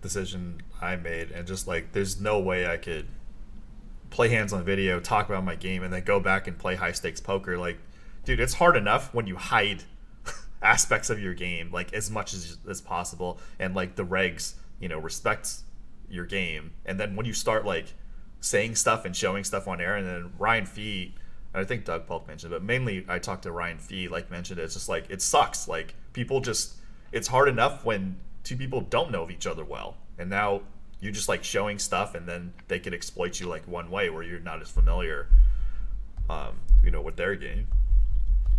decision I made, and just like there's no way I could play hands on video, talk about my game, and then go back and play high stakes poker. Like, dude, it's hard enough when you hide aspects of your game like as much as possible, and like the regs, respect your game, and then when you start like saying stuff and showing stuff on air, and then Ryan Fee, I think Doug Polk mentioned, but mainly I talked to Ryan Fee, like mentioned it. It's just like it sucks. Like people just, it's hard enough when two people don't know of each other well, and now you're just like showing stuff, and then they can exploit you like one way where you're not as familiar, with their game.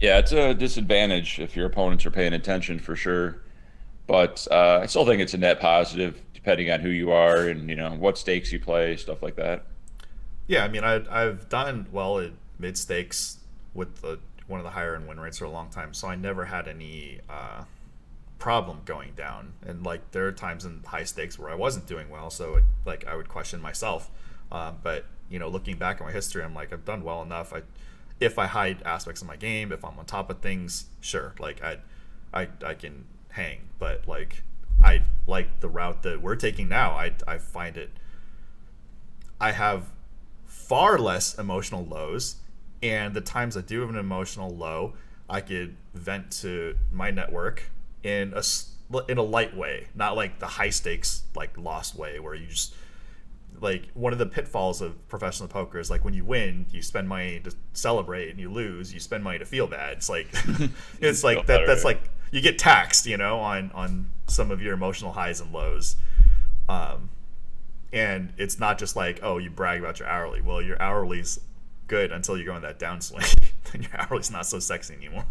Yeah, it's a disadvantage if your opponents are paying attention for sure. But I still think it's a net positive depending on who you are and what stakes you play, stuff like that. Yeah, I mean, I've done well at mid stakes with one of the higher end win rates for a long time, so I never had any problem going down. And like there are times in high stakes where I wasn't doing well, so like I would question myself. But looking back at my history, I'm like I've done well enough. If I hide aspects of my game, if I'm on top of things, sure, like I can hang. But like I like the route that we're taking now. I find it. I have far less emotional lows, and the times I do have an emotional low, I could vent to my network in a light way, not like the high stakes like lost way where you just like one of the pitfalls of professional poker is like when you win you spend money to celebrate, and you lose you spend money to feel bad. It's like it's like that's like you get taxed on some of your emotional highs and lows. And it's not just like, oh, you brag about your hourly. Well, your hourly's good until you go in that downswing. Then your hourly's not so sexy anymore.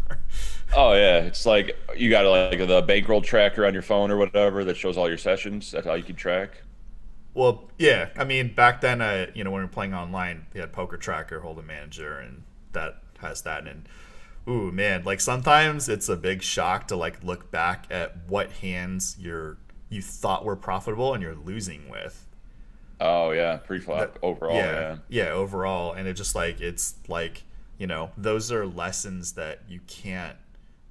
Oh yeah, it's like you got like the bankroll tracker on your phone or whatever that shows all your sessions. That's how you keep track. Well, yeah. I mean, back then, when we were playing online, we had Poker Tracker, Hold'em Manager, and that has that. And ooh, man, like sometimes it's a big shock to like look back at what hands you thought were profitable and you're losing with. Oh yeah, pre-flop overall. Yeah. Yeah, overall, and it's like those are lessons that you can't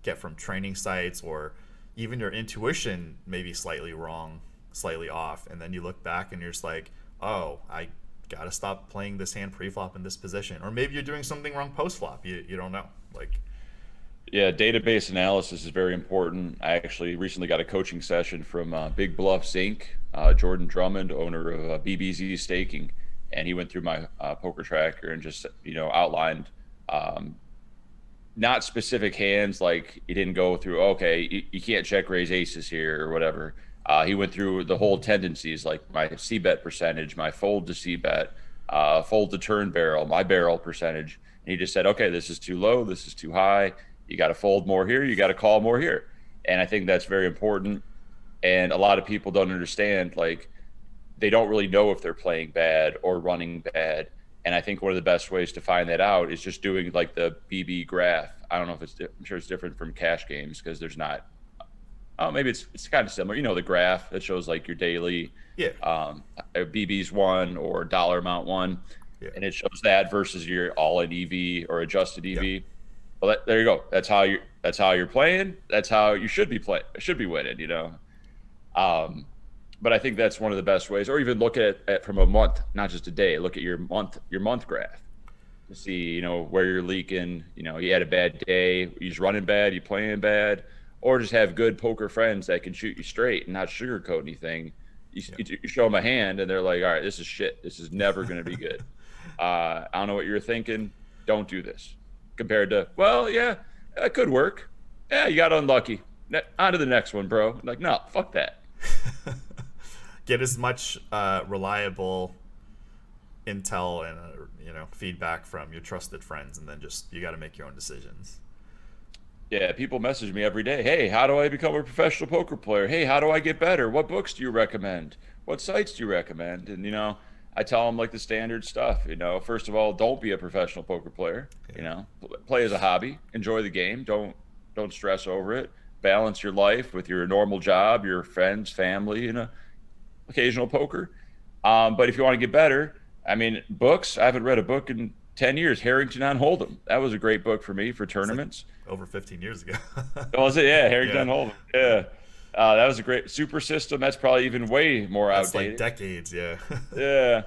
get from training sites, or even your intuition may be slightly wrong, slightly off, and then you look back and you're just like, oh, I gotta stop playing this hand pre-flop in this position, or maybe you're doing something wrong post-flop. You don't know, like. Yeah, database analysis is very important. I actually recently got a coaching session from Big Bluffs Inc. Jordan Drummond, owner of BBZ Staking, and he went through my poker tracker and just outlined not specific hands, like he didn't go through okay you can't check raise aces here or whatever. He went through the whole tendencies, like my C bet percentage, my fold to C bet, fold to turn barrel, my barrel percentage, and he just said, okay, this is too low, this is too high. You got to fold more here. You got to call more here. And I think that's very important. And a lot of people don't understand, like, they don't really know if they're playing bad or running bad. And I think one of the best ways to find that out is just doing like the BB graph. I don't know if I'm sure it's different from cash games because there's not, oh, maybe it's kind of similar. The graph that shows like your daily, BB's one or dollar amount one. Yeah. And it shows that versus your all in EV or adjusted EV. Yeah. Well, there you go. That's how you're playing. That's how you should be winning. But I think that's one of the best ways. Or even look at it from a month, not just a day. Look at your month graph to see where you're leaking. You had a bad day. You're just running bad. You playing bad, or just have good poker friends that can shoot you straight and not sugarcoat anything. You show them a hand and they're like, all right, this is shit. This is never going to be good. I don't know what you're thinking. Don't do this. Compared to, well, yeah, it could work. Yeah, you got unlucky. On to the next one, bro. Like, no, fuck that. Get as much reliable intel and feedback from your trusted friends, and then just you got to make your own decisions. Yeah, people message me every day. Hey, how do I become a professional poker player? Hey, how do I get better? What books do you recommend? What sites do you recommend? And I tell them like the standard stuff. First of all, don't be a professional poker player. Yeah, Play as a hobby. Enjoy the game. Don't stress over it. Balance your life with your normal job, your friends, family, occasional poker. But if you want to get better, I mean, books. I haven't read a book in 10 years. Harrington on Hold'em. That was a great book for me for it's like tournaments. over 15 years ago. Oh, was it? Yeah, Yeah, Harrington Hold'em. Yeah, that was a great super system. That's probably even way more that's like outdated. decades. Yeah. Yeah,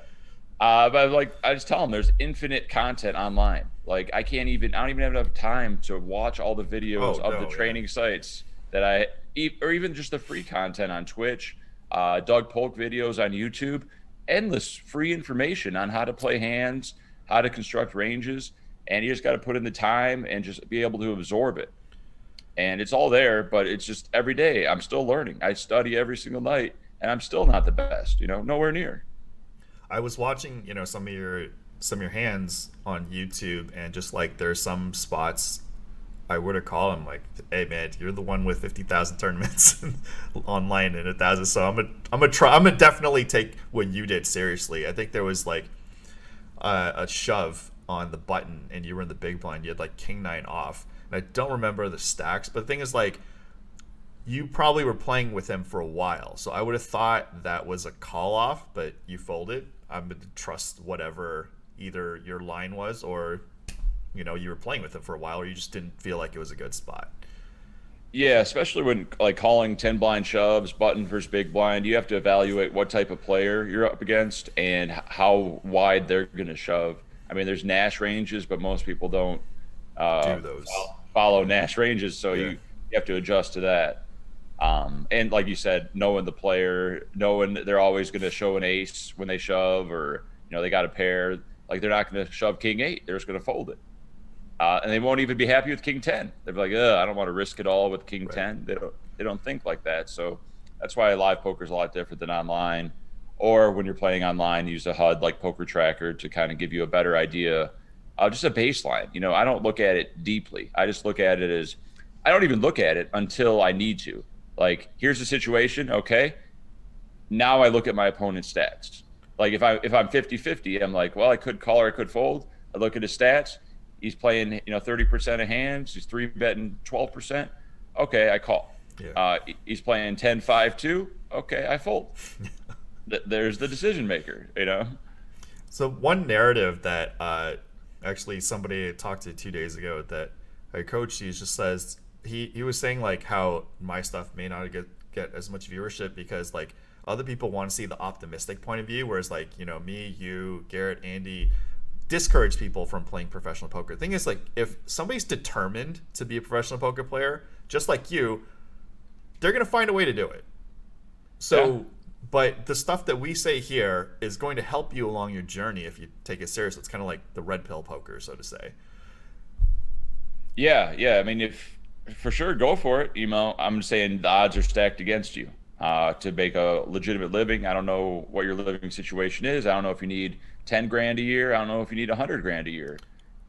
but like I just tell them, there's infinite content online. Like I don't even have enough time to watch all the videos Oh of the no, yeah. training sites or even just the free content on Twitch, Doug Polk videos on YouTube, endless free information on how to play hands, how to construct ranges, and you just got to put in the time and just be able to absorb it. And it's all there, but it's just every day I'm still learning. I study every single night, and I'm still not the best. Nowhere near. I was watching, some of your hands on YouTube, and just like there's some spots I were to call him like, "Hey man, you're the one with 50,000 tournaments online and 1,000." So I'm gonna definitely take what you did seriously. I think there was like a shove on the button, and you were in the big blind. You had like king nine off, and I don't remember the stacks. But the thing is, like, you probably were playing with him for a while, so I would have thought that was a call off, but you folded. I'm gonna trust whatever either your line was, or you were playing with him for a while, or you just didn't feel like it was a good spot. Yeah, especially when like calling 10 blind shoves, button versus big blind, you have to evaluate what type of player you're up against and how wide they're going to shove. I mean, there's Nash ranges, but most people don't Do those? follow Nash ranges, so Yeah, you have to adjust to that. And like you said, knowing the player, knowing that they're always going to show an ace when they shove, or they got a pair. Like they're not going to shove king eight; they're just going to fold it. And they won't even be happy with king 10. They'll be like, I don't want to risk it all with king right. 10. They don't think like that. So that's why live poker is a lot different than online. Or when you're playing online, use a HUD like Poker Tracker to kind of give you a better idea, just a baseline. I don't look at it deeply. I just look at it as I don't even look at it until I need to. Like, here's the situation. Okay, now I look at my opponent's stats. Like if I'm 50-50, I'm like, well, I could call or I could fold. I look at his stats. He's playing, 30% of hands. He's 3-betting 12%. Okay, I call. Yeah. He's playing 10-5-2. Okay, I fold. There's the decision maker. So one narrative that actually somebody I talked to 2 days ago that I coached, he just says he was saying like how my stuff may not get as much viewership because like other people want to see the optimistic point of view, whereas like me, you, Garrett, Andy discourage people from playing professional poker. The thing is, like, if somebody's determined to be a professional poker player, just like you, they're gonna find a way to do it. So Yeah. but the stuff that we say here is going to help you along your journey if you take it serious. It's kind of like the red pill poker, so to say. Yeah, yeah. I mean, if for sure, go for it. I'm saying the odds are stacked against you to make a legitimate living. I don't know what your living situation is. I don't know if you need 10 grand a year. I don't know if you need 100 grand a year.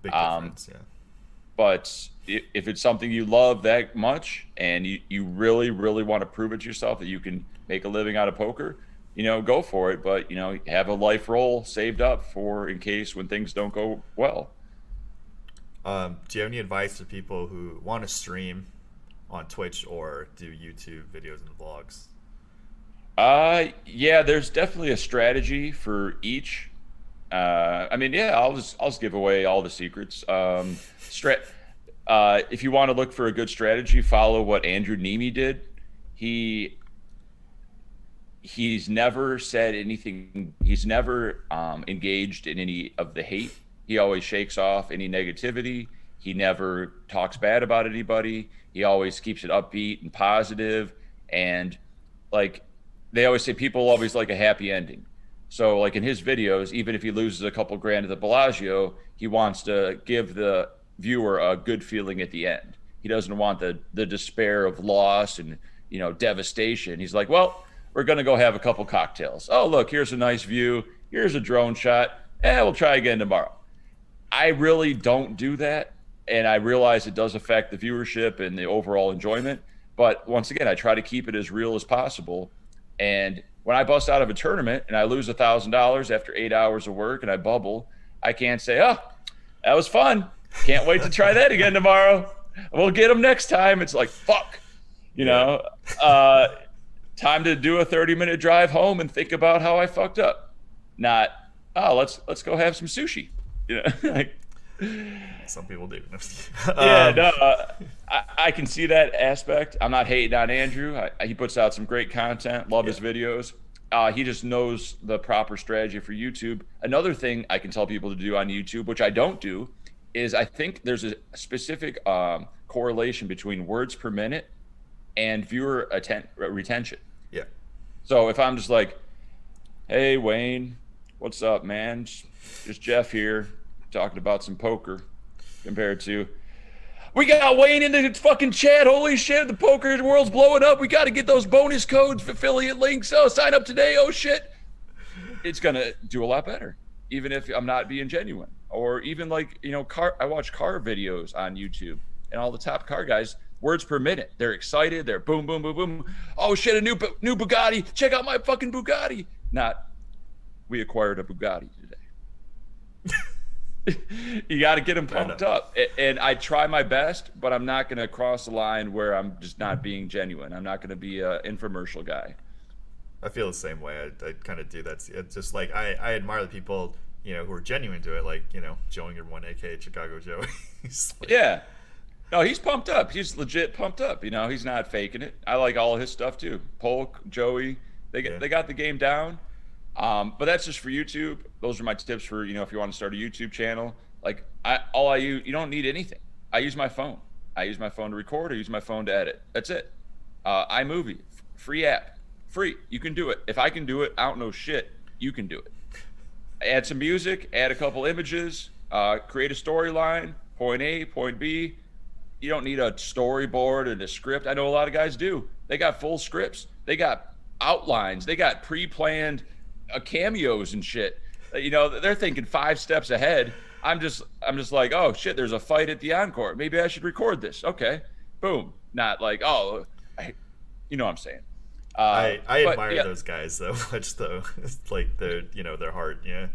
Big Um, difference, yeah. but if it's something you love that much and you really, really want to prove it to yourself that you can make a living out of poker, go for it. But, have a life roll saved up for in case when things don't go well. Do you have any advice for people who want to stream on Twitch or do YouTube videos and vlogs? Yeah, there's definitely a strategy for each. I mean, yeah, I'll just give away all the secrets. If you want to look for a good strategy, follow what Andrew Nemi did. He he's never said anything. He's never engaged in any of the hate. He always shakes off any negativity. He never talks bad about anybody. He always keeps it upbeat and positive. And like they always say, people always like a happy ending. So like in his videos, even if he loses a couple grand at the Bellagio, he wants to give the viewer a good feeling at the end. He doesn't want the despair of loss and devastation. He's like, well, we're gonna go have a couple cocktails. Oh, look, here's a nice view. Here's a drone shot. We'll try again tomorrow. I really don't do that. And I realize it does affect the viewership and the overall enjoyment. But once again, I try to keep it as real as possible. And when I bust out of a tournament and I lose $1,000 after 8 hours of work and I bubble, I can't say, oh, that was fun. Can't wait to try that again tomorrow. We'll get them next time. It's like, fuck, you Yeah. know, time to do a 30-minute drive home and think about how I fucked up. Not, oh, let's go have some sushi. You know, like, Some people do. yeah, no, I can see that aspect. I'm not hating on Andrew. He puts out some great content. Love his videos. He just knows the proper strategy for YouTube. Another thing I can tell people to do on YouTube, which I don't do, is I think there's a specific correlation between words per minute and viewer retention. Yeah. So if I'm just like, hey, Wayne, what's up, man? Just Jeff here talking about some poker compared to, we got Wayne in the fucking chat. Holy shit, the poker world's blowing up. We got to get those bonus codes, affiliate links. Oh, sign up today. Oh, shit. It's going to do a lot better, even if I'm not being genuine. Or even like, I watch car videos on YouTube, and all the top car guys, words per minute. They're excited. They're boom, boom, boom, boom. Oh, shit, a new Bugatti. Check out my fucking Bugatti. Not, we acquired a Bugatti today. You got to get them pumped up. And I try my best, but I'm not going to cross the line where I'm just not being genuine. I'm not going to be an infomercial guy. I feel the same way. I kind of do that. It's just like I admire the people, who are genuine to it, like, Joey your 1 AK Chicago Joey. Like, yeah. No, he's pumped up. He's legit pumped up. He's not faking it. I like all of his stuff too. Polk, Joey, they got the game down. But that's just for YouTube. Those are my tips for, if you want to start a YouTube channel. Like you don't need anything. I use my phone. I use my phone to record. I use my phone to edit. That's it. iMovie, free app, free. You can do it. If I can do it, I don't know shit. You can do it. Add some music, add a couple images, create a storyline, point A, point B. You don't need a storyboard and a script. I know a lot of guys do. They got full scripts. They got outlines. They got pre-planned cameos and shit. They're thinking 5 steps ahead. I'm just like, oh shit, there's a fight at the Encore. Maybe I should record this. Okay, boom. Not like, oh, what I'm saying. I admire those guys though much though. It's like their heart. Yeah.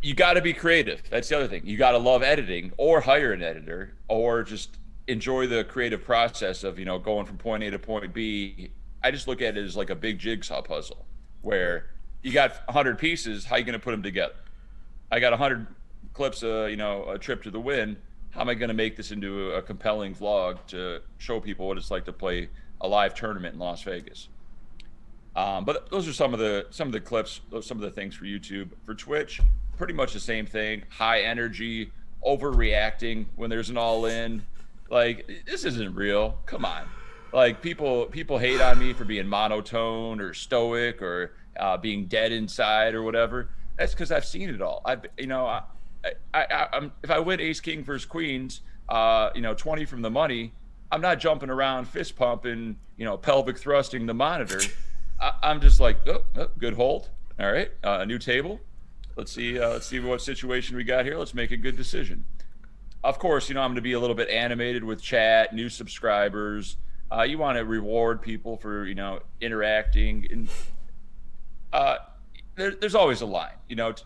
You got to be creative. That's the other thing. You got to love editing, or hire an editor, or just enjoy the creative process of going from point A to point B. I just look at it as like a big jigsaw puzzle where you got 100 pieces. How are you going to put them together? I got 100 clips, a trip to the win. How am I going to make this into a compelling vlog to show people what it's like to play a live tournament in Las Vegas? But those are some of the clips, some of the things for YouTube. For Twitch, pretty much the same thing. High energy, overreacting when there's an all-in. Like, this isn't real. Come on. Like, people hate on me for being monotone or stoic or being dead inside or whatever. That's because I've seen it all. If I win ace king versus queens, 20 from the money, I'm not jumping around fist pumping, pelvic thrusting the monitor. I'm just like, oh, good hold. All right, a new table. Let's see what situation we got here. Let's make a good decision. Of course, I'm going to be a little bit animated with chat, new subscribers. You want to reward people for interacting, and there's always a line.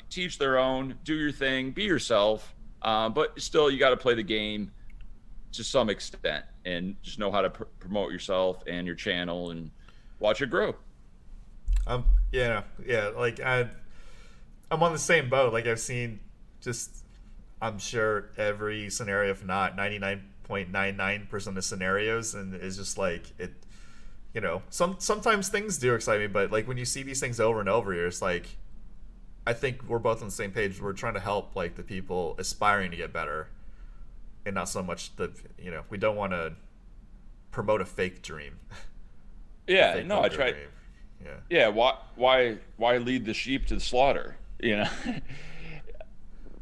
Teach their own, do your thing, be yourself, but still you got to play the game to some extent and just know how to promote yourself and your channel and watch it grow. Yeah. Like I'm on the same boat. Like I've seen I'm sure every scenario, if not 99.99% of scenarios, and it's just like it. Sometimes things do excite me, but like when you see these things over and over, you're just like, I think we're both on the same page. We're trying to help like the people aspiring to get better, and not so much we don't want to promote a fake dream. Yeah, no, I tried. Dream. Yeah, why lead the sheep to the slaughter?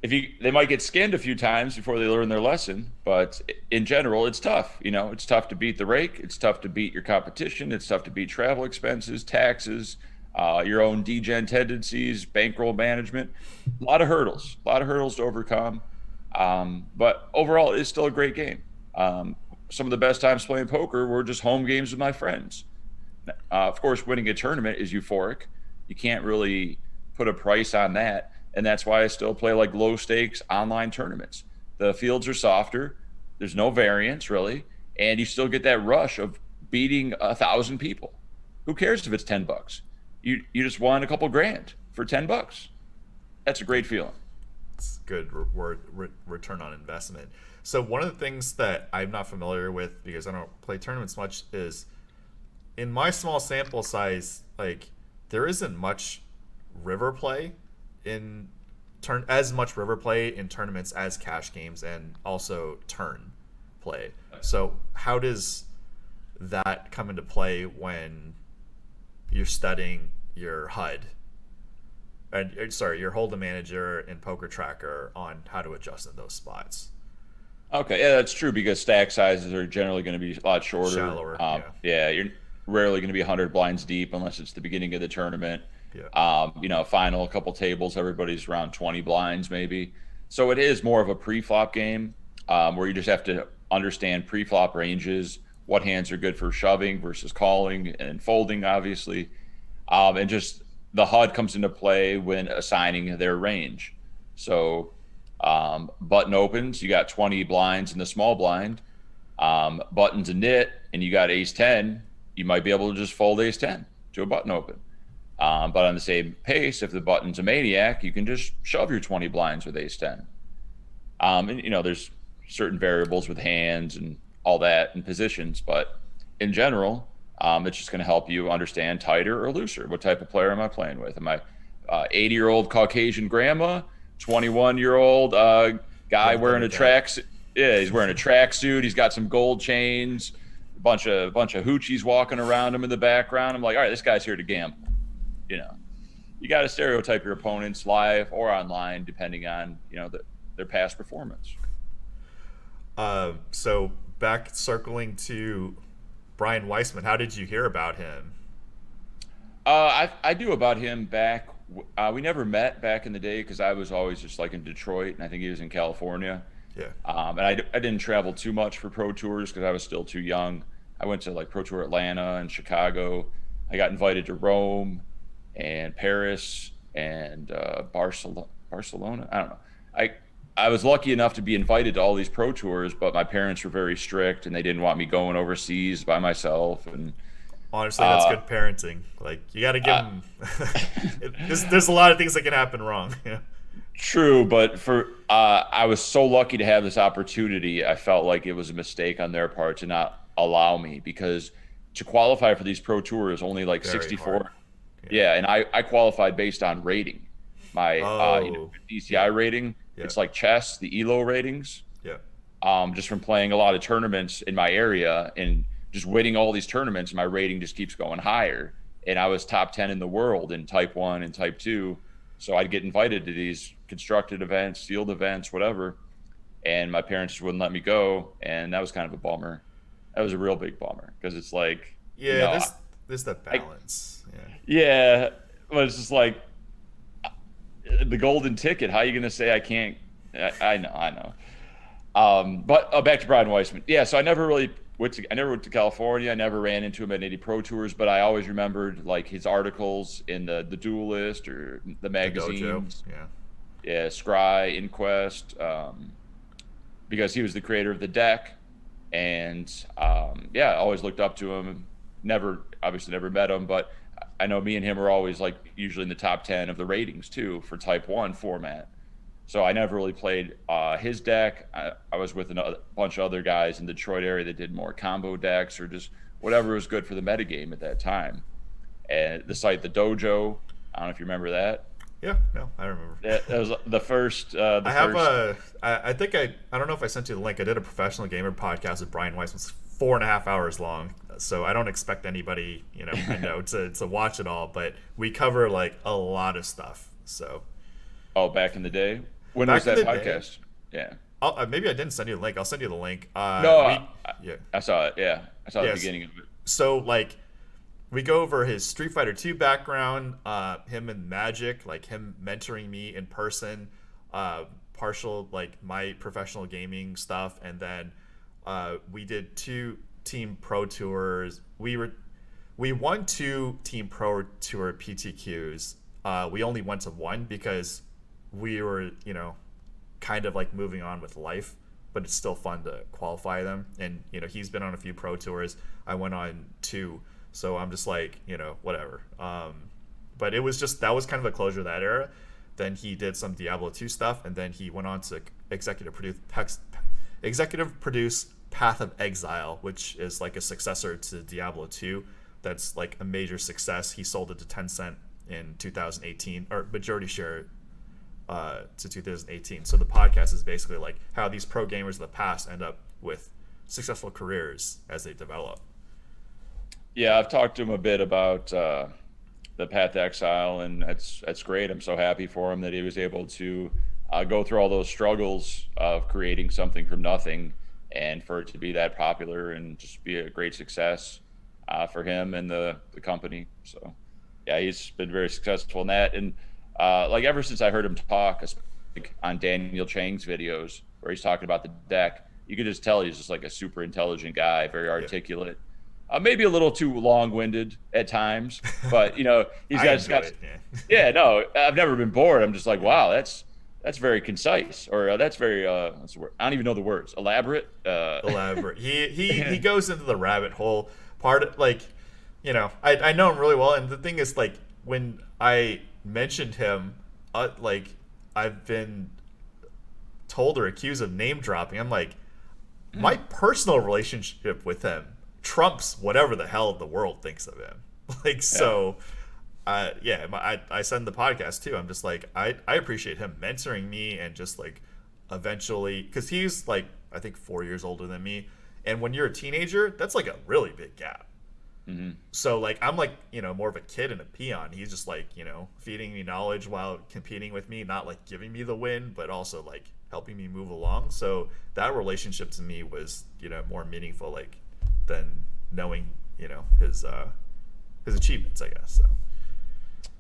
They might get skinned a few times before they learn their lesson, but in general, it's tough. It's tough to beat the rake. It's tough to beat your competition. It's tough to beat travel expenses, taxes, your own degen tendencies, bankroll management, a lot of hurdles to overcome. But overall, it's still a great game. Some of the best times playing poker were just home games with my friends. Of course, winning a tournament is euphoric. You can't really put a price on that. And that's why I still play like low stakes online tournaments. The fields are softer, there's no variance really, and you still get that rush of beating 1,000 people. Who cares if it's $10? You just won a couple grand for $10. That's a great feeling. It's good return on investment. So one of the things that I'm not familiar with because I don't play tournaments much is in my small sample size, like there isn't much river play in as much river play in tournaments as cash games and also turn play. So how does that come into play when you're studying your HUD and sorry, your Hold'em Manager and Poker Tracker on how to adjust in those spots? Okay, yeah, that's true because stack sizes are generally going to be a lot shorter. Shallower, yeah. Yeah, you're rarely going to be 100 blinds deep unless it's the beginning of the tournament. Yeah. Final a couple tables, everybody's around 20 blinds maybe. So it is more of a pre-flop game where you just have to understand pre-flop ranges, what hands are good for shoving versus calling and folding, obviously, and just the HUD comes into play when assigning their range. So button opens, you got 20 blinds in the small blind. Button's a nit, and you got ace 10. You might be able to just fold ace 10 to a button open. But on the same pace, if the button's a maniac, you can just shove your 20 blinds with ace 10. There's certain variables with hands and all that and positions, but in general, it's just going to help you understand tighter or looser. What type of player am I playing with? Am I 80-year-old Caucasian grandma, 21-year-old guy wearing a tracksuit? Yeah, he's wearing a tracksuit. He's got some gold chains, a bunch of hoochies walking around him in the background. I'm like, all right, this guy's here to gamble. You got to stereotype your opponents live or online, depending on their past performance. So back circling to Brian Weissman, how did you hear about him? I knew about him back. We never met back in the day because I was always just like in Detroit, and I think he was in California. Yeah. And I didn't travel too much for pro tours because I was still too young. I went to like Pro Tour Atlanta and Chicago. I got invited to Rome and Paris and Barcelona. I don't know. I was lucky enough to be invited to all these pro tours, but my parents were very strict and they didn't want me going overseas by myself. And honestly, that's good parenting. Like you got to give them. There's a lot of things that can happen wrong. Yeah. True, but I was so lucky to have this opportunity. I felt like it was a mistake on their part to not allow me because to qualify for these pro tours, only like Very 64. hard. Yeah, and I qualified based on rating. My DCI rating. Yeah. It's like chess, the ELO ratings. Yeah. Just from playing a lot of tournaments in my area and just winning all these tournaments, my rating just keeps going higher. And I was top 10 in the world in type 1 and type 2. So I'd get invited to these constructed events, sealed events, whatever. And my parents just wouldn't let me go. And that was kind of a bummer. That was a real big bummer because it's like, yeah, there's that balance. Yeah, but it's just like the golden ticket. How are you going to say I can't? I know. But back to Brian Weissman. Yeah, so I never went to California. I never ran into him at any pro tours, but I always remembered like his articles in the Duelist or the magazines. The Dojo. Yeah, Scry, Inquest, because he was the creator of the deck, and I always looked up to him. Obviously never met him, but I know me and him are always like usually in the top 10 of the ratings too for type 1 format. So I never really played his deck. I was with a bunch of other guys in the Detroit area that did more combo decks or just whatever was good for the metagame at that time. And the site, the Dojo, I don't know if you remember that. Yeah, no, I remember. That was the first. I think I don't know if I sent you the link. I did a professional gamer podcast with Brian Weissman. It's 4.5 hours long, so I don't expect anybody, I know to watch it all. But we cover like a lot of stuff. So. Oh, back in the day. When was that podcast? Yeah. Maybe I didn't send you the link. I'll send you the link. I saw it. Yeah, I saw the beginning of it. So like, we go over his Street Fighter 2 background, him and Magic, like him mentoring me in person, partial like my professional gaming stuff, and then we did 2 team pro tours. We won 2 team pro tour PTQs. We only went to one because we were, kind of like moving on with life, but it's still fun to qualify them. And he's been on a few pro tours. I went on 2, so I'm just like, whatever. But it was just, that was kind of a closure of that era. Then he did some Diablo 2 stuff, and then he went on to executive produce Path of Exile, which is like a successor to Diablo 2. That's like a major success. He sold it to Tencent in 2018, or majority share to 2018. So the podcast is basically like how these pro gamers of the past end up with successful careers as they develop. Yeah, I've talked to him a bit about the Path to Exile, and that's great. I'm so happy for him that he was able to go through all those struggles of creating something from nothing, and for it to be that popular and just be a great success for him and the company. So, yeah, he's been very successful in that. And like ever since I heard him talk like on Daniel Chiang's videos where he's talking about the deck, you could just tell he's just like a super intelligent guy, very articulate. Maybe a little too long-winded at times, but he's got. Yeah, no, I've never been bored. I'm just like, wow, that's very concise, or that's very what's the word? I don't even know the words. Elaborate. Elaborate. He goes into the rabbit hole part. Like, I know him really well, and the thing is, like, when I mentioned him, like, I've been told or accused of name dropping. I'm like, my personal relationship with him trumps whatever the hell the world thinks of him. Like, so I send the podcast too. I'm just like, I appreciate him mentoring me, and just like eventually, because he's like, I think 4 years older than me, and when you're a teenager, that's like a really big gap. Mm-hmm. So like, I'm like, more of a kid and a peon. He's just like, feeding me knowledge while competing with me, not like giving me the win, but also like helping me move along. So that relationship to me was, more meaningful, like, than knowing, his achievements, I guess. So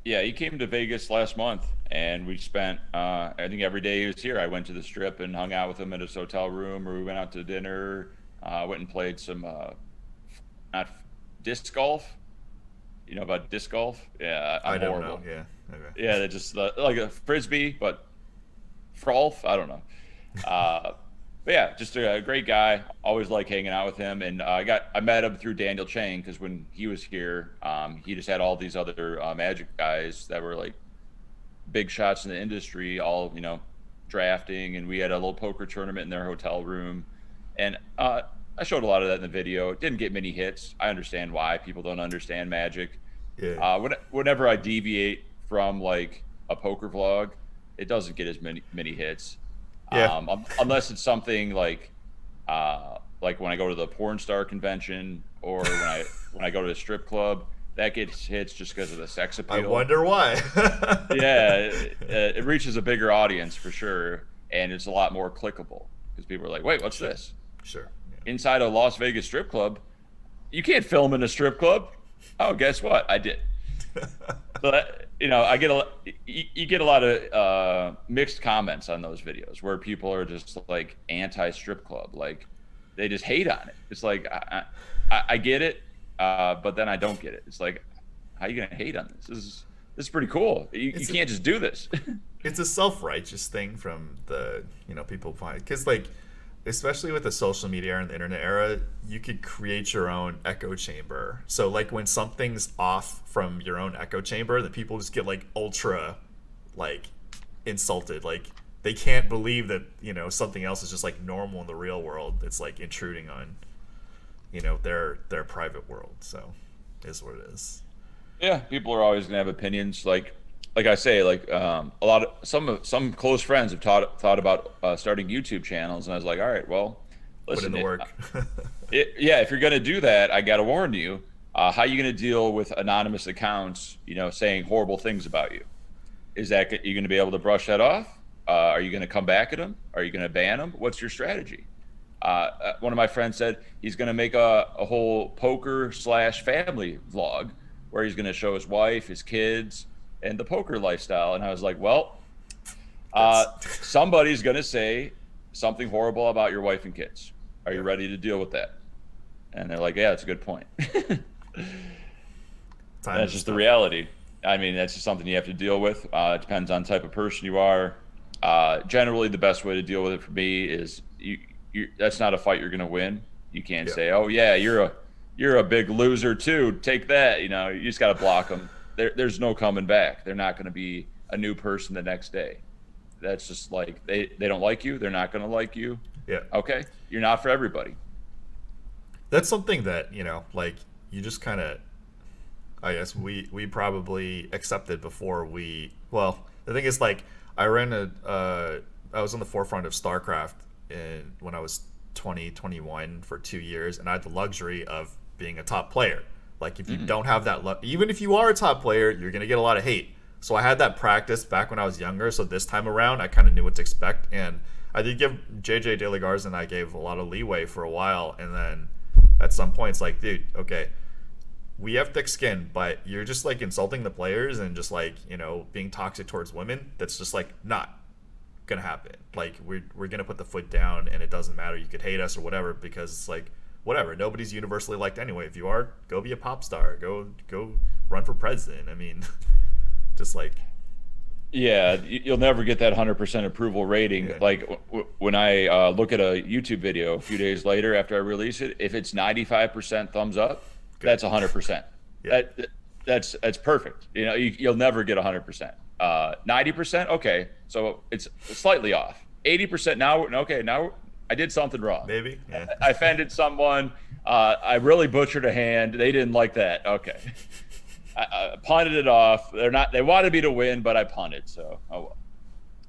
yeah, he came to Vegas last month, and we spent I think every day he was here, I went to the Strip and hung out with him at his hotel room, or we went out to dinner. Went and played some not disc golf. You know about disc golf? Yeah, I'm I don't horrible. know. Yeah. Okay. Yeah, they're just like a frisbee, but frolf. I don't know. But yeah, just a great guy. Always like hanging out with him. And I met him through Daniel Chiang, because when he was here, he just had all these other Magic guys that were like big shots in the industry, all drafting, and we had a little poker tournament in their hotel room. And I showed a lot of that in the video. It didn't get many hits. I understand why people don't understand Magic. Yeah. Whenever I deviate from like a poker vlog, it doesn't get as many hits. Yeah. Unless it's something like when I go to the porn star convention, or when I go to a strip club, that gets hits just because of the sex appeal. I wonder why. Yeah, it reaches a bigger audience for sure, and it's a lot more clickable because people are like, "Wait, what's this?" Sure. Yeah. Inside a Las Vegas strip club, you can't film in a strip club. Oh, guess what? I did. But I get you get a lot of mixed comments on those videos where people are just like anti-strip club, like they just hate on it. It's like I get it, but then I don't get it. It's like, how are you gonna hate on this? This is pretty cool. You can't just do this. It's a self-righteous thing from the people find, because like, especially with the social media era and the internet era, you could create your own echo chamber. So like, when something's off from your own echo chamber, the people just get like ultra like insulted. Like, they can't believe that something else is just like normal in the real world. It's like intruding on their private world. So it is what it is. Yeah, people are always gonna have opinions. Like I say, like a lot of some close friends have thought about starting YouTube channels, and I was like, all right, well, listen, put in the work. Yeah, if you're gonna do that, I gotta warn you. How are you gonna deal with anonymous accounts, saying horrible things about you? Is that you gonna be able to brush that off? Are you gonna come back at them? Are you gonna ban them? What's your strategy? One of my friends said he's going to make a whole poker slash family vlog where he's going to show his wife, his kids, and the poker lifestyle. And I was like, well, That's somebody's going to say something horrible about your wife and kids. Are you ready to deal with that? And they're like, yeah, that's a good point. That's just the reality. I mean, that's just something you have to deal with. It depends on the type of person you are. Generally, the best way to deal with it for me is that's not a fight you're going to win. You can't say, oh, yeah, you're a big loser too. Take that. You know, you just got to block them. There's no coming back. They're not going to be a new person the next day. That's just like they don't like you. They're not going to like you. Yeah. Okay. You're not for everybody. That's something that, like, you just kind of, I guess we probably accepted before well, the thing is, like, I was on the forefront of StarCraft when I was 21 for 2 years, and I had the luxury of being a top player. Like, if you don't have that even if you are a top player, you're going to get a lot of hate. So I had that practice back when I was younger, so this time around I kind of knew what to expect, and I did give JJ De La Garza and I gave a lot of leeway for a while, and then at some point it's like, dude, okay, we have thick skin, but you're just like insulting the players and just like, being toxic towards women. That's just like not gonna happen. Like, we're gonna put the foot down, and it doesn't matter. You could hate us or whatever, because it's like, whatever. Nobody's universally liked anyway. If you are, go be a pop star. Go run for president. I mean, just like, Yeah, you'll never get that 100% approval rating. yeah, Like when I look at a YouTube video a few days later after I release it, if it's 95% thumbs up, good. that's 100%. Yeah. That's perfect. You know, you'll never get 100%. 90%, okay, so it's slightly off. 80% now, okay, now I did something wrong. Maybe, yeah. I offended someone. I really butchered a hand. They didn't like that. Okay. I punted it off. They wanted me to win, but I punted. So, oh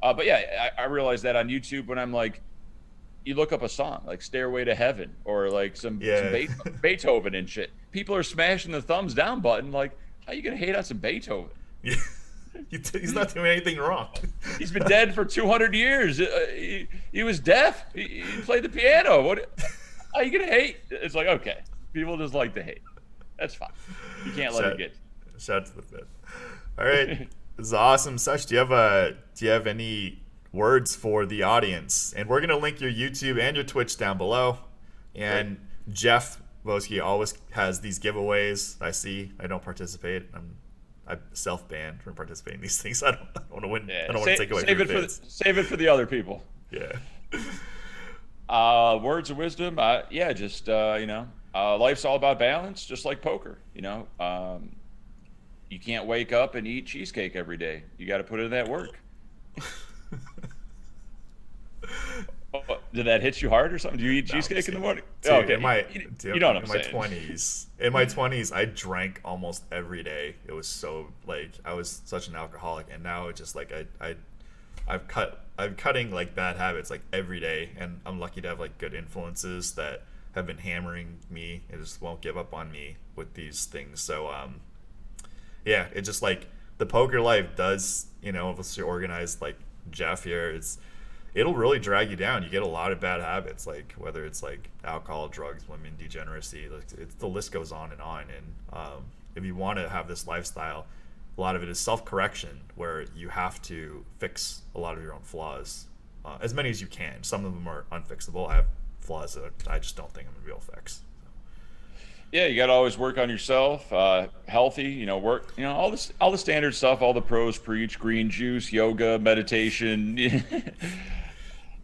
well. But yeah, I realized that on YouTube when I'm like, you look up a song like "Stairway to Heaven" or like some Beethoven and shit. People are smashing the thumbs down button. Like, how you gonna hate on some Beethoven? Yeah. He's not doing anything wrong. He's been dead for 200 years. He was deaf. He played the piano. What? How you gonna hate? It's like, okay, people just like to hate. That's fine. You can't let it get. Shout to the fit. All right, this is awesome. Such, do you have any words for the audience? And we're gonna link your YouTube and your Twitch down below. And right. Jeff Boski always has these giveaways. I don't participate. I'm self-banned from participating in these things. I don't want to win. Yeah. I don't want to take away from your bids. Save it for the other people. Yeah. Words of wisdom. Life's all about balance, just like poker. You can't wake up and eat cheesecake every day. You got to put in that work. Did that hit you hard or something? Do you eat cheesecake in the morning? Dude, okay. You know what I'm saying. In my 20s, I drank almost every day. It was so, like, I was such an alcoholic, and now it's just like I'm cutting like bad habits like every day, and I'm lucky to have like good influences that have been hammering me and just won't give up on me with these things. So yeah, it's just like the poker life does, if you're organized like Jeff here, it'll really drag you down. You get a lot of bad habits, like whether it's like alcohol, drugs, women, degeneracy, like the list goes on. And if you want to have this lifestyle, a lot of it is self-correction, where you have to fix a lot of your own flaws, as many as you can. Some of them are unfixable. I have flaws that I just don't think I'm gonna be able to fix. Yeah, you got to always work on yourself. Healthy, work. All the standard stuff. All the pros preach: green juice, yoga, meditation,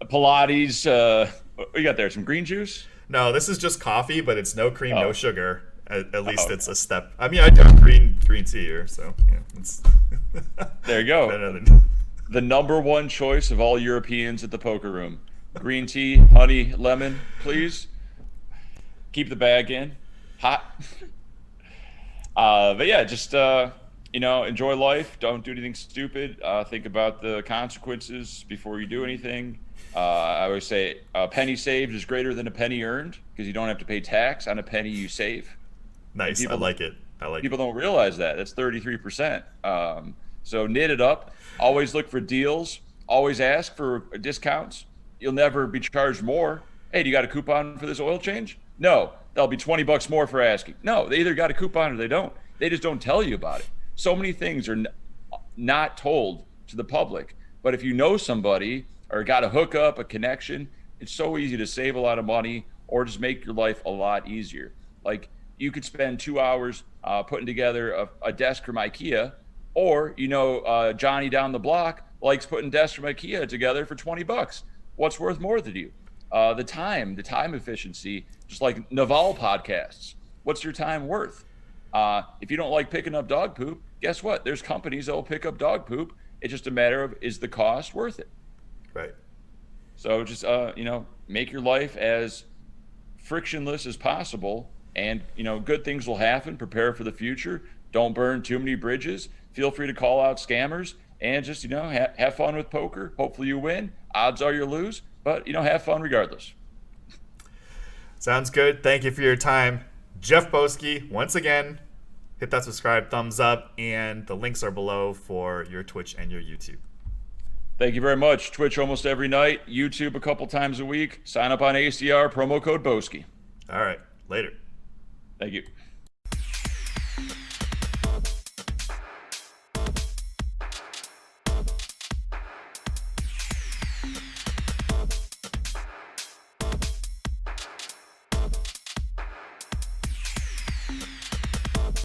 Pilates. What you got there? Some green juice? No, this is just coffee, but it's no cream, no sugar. At least it's a step. I mean, I do green tea here, so yeah, it's there you go. The number one choice of all Europeans at the poker room: green tea, honey, lemon, please. Keep the bag in. Hot. But yeah, just enjoy life. Don't do anything stupid. Think about the consequences before you do anything. I always say a penny saved is greater than a penny earned, because you don't have to pay tax on a penny you save. Nice. I like it. People don't realize that. That's 33%. So knit it up. Always look for deals. Always ask for discounts. You'll never be charged more Hey, do you got a coupon for this oil change? No, that'll be 20 bucks more for asking. No, they either got a coupon or they don't. They just don't tell you about it. So many things are not told to the public. But if you know somebody or got a hookup, a connection, it's so easy to save a lot of money or just make your life a lot easier. Like you could spend 2 hours putting together a desk from IKEA, or Johnny down the block likes putting desks from IKEA together for 20 bucks. What's worth more to you? The time efficiency, just like Naval podcasts. What's your time worth? If you don't like picking up dog poop, guess what? There's companies that will pick up dog poop. It's just a matter of, is the cost worth it? Right. So just, make your life as frictionless as possible, and, good things will happen. Prepare for the future. Don't burn too many bridges. Feel free to call out scammers, and just, have fun with poker. Hopefully you win. Odds are you lose, but, have fun regardless. Sounds good. Thank you for your time. Jeff Boski, once again, hit that subscribe, thumbs up, and the links are below for your Twitch and your YouTube. Thank you very much. Twitch almost every night, YouTube a couple times a week. Sign up on ACR, promo code Boski. All right. Later. Thank you.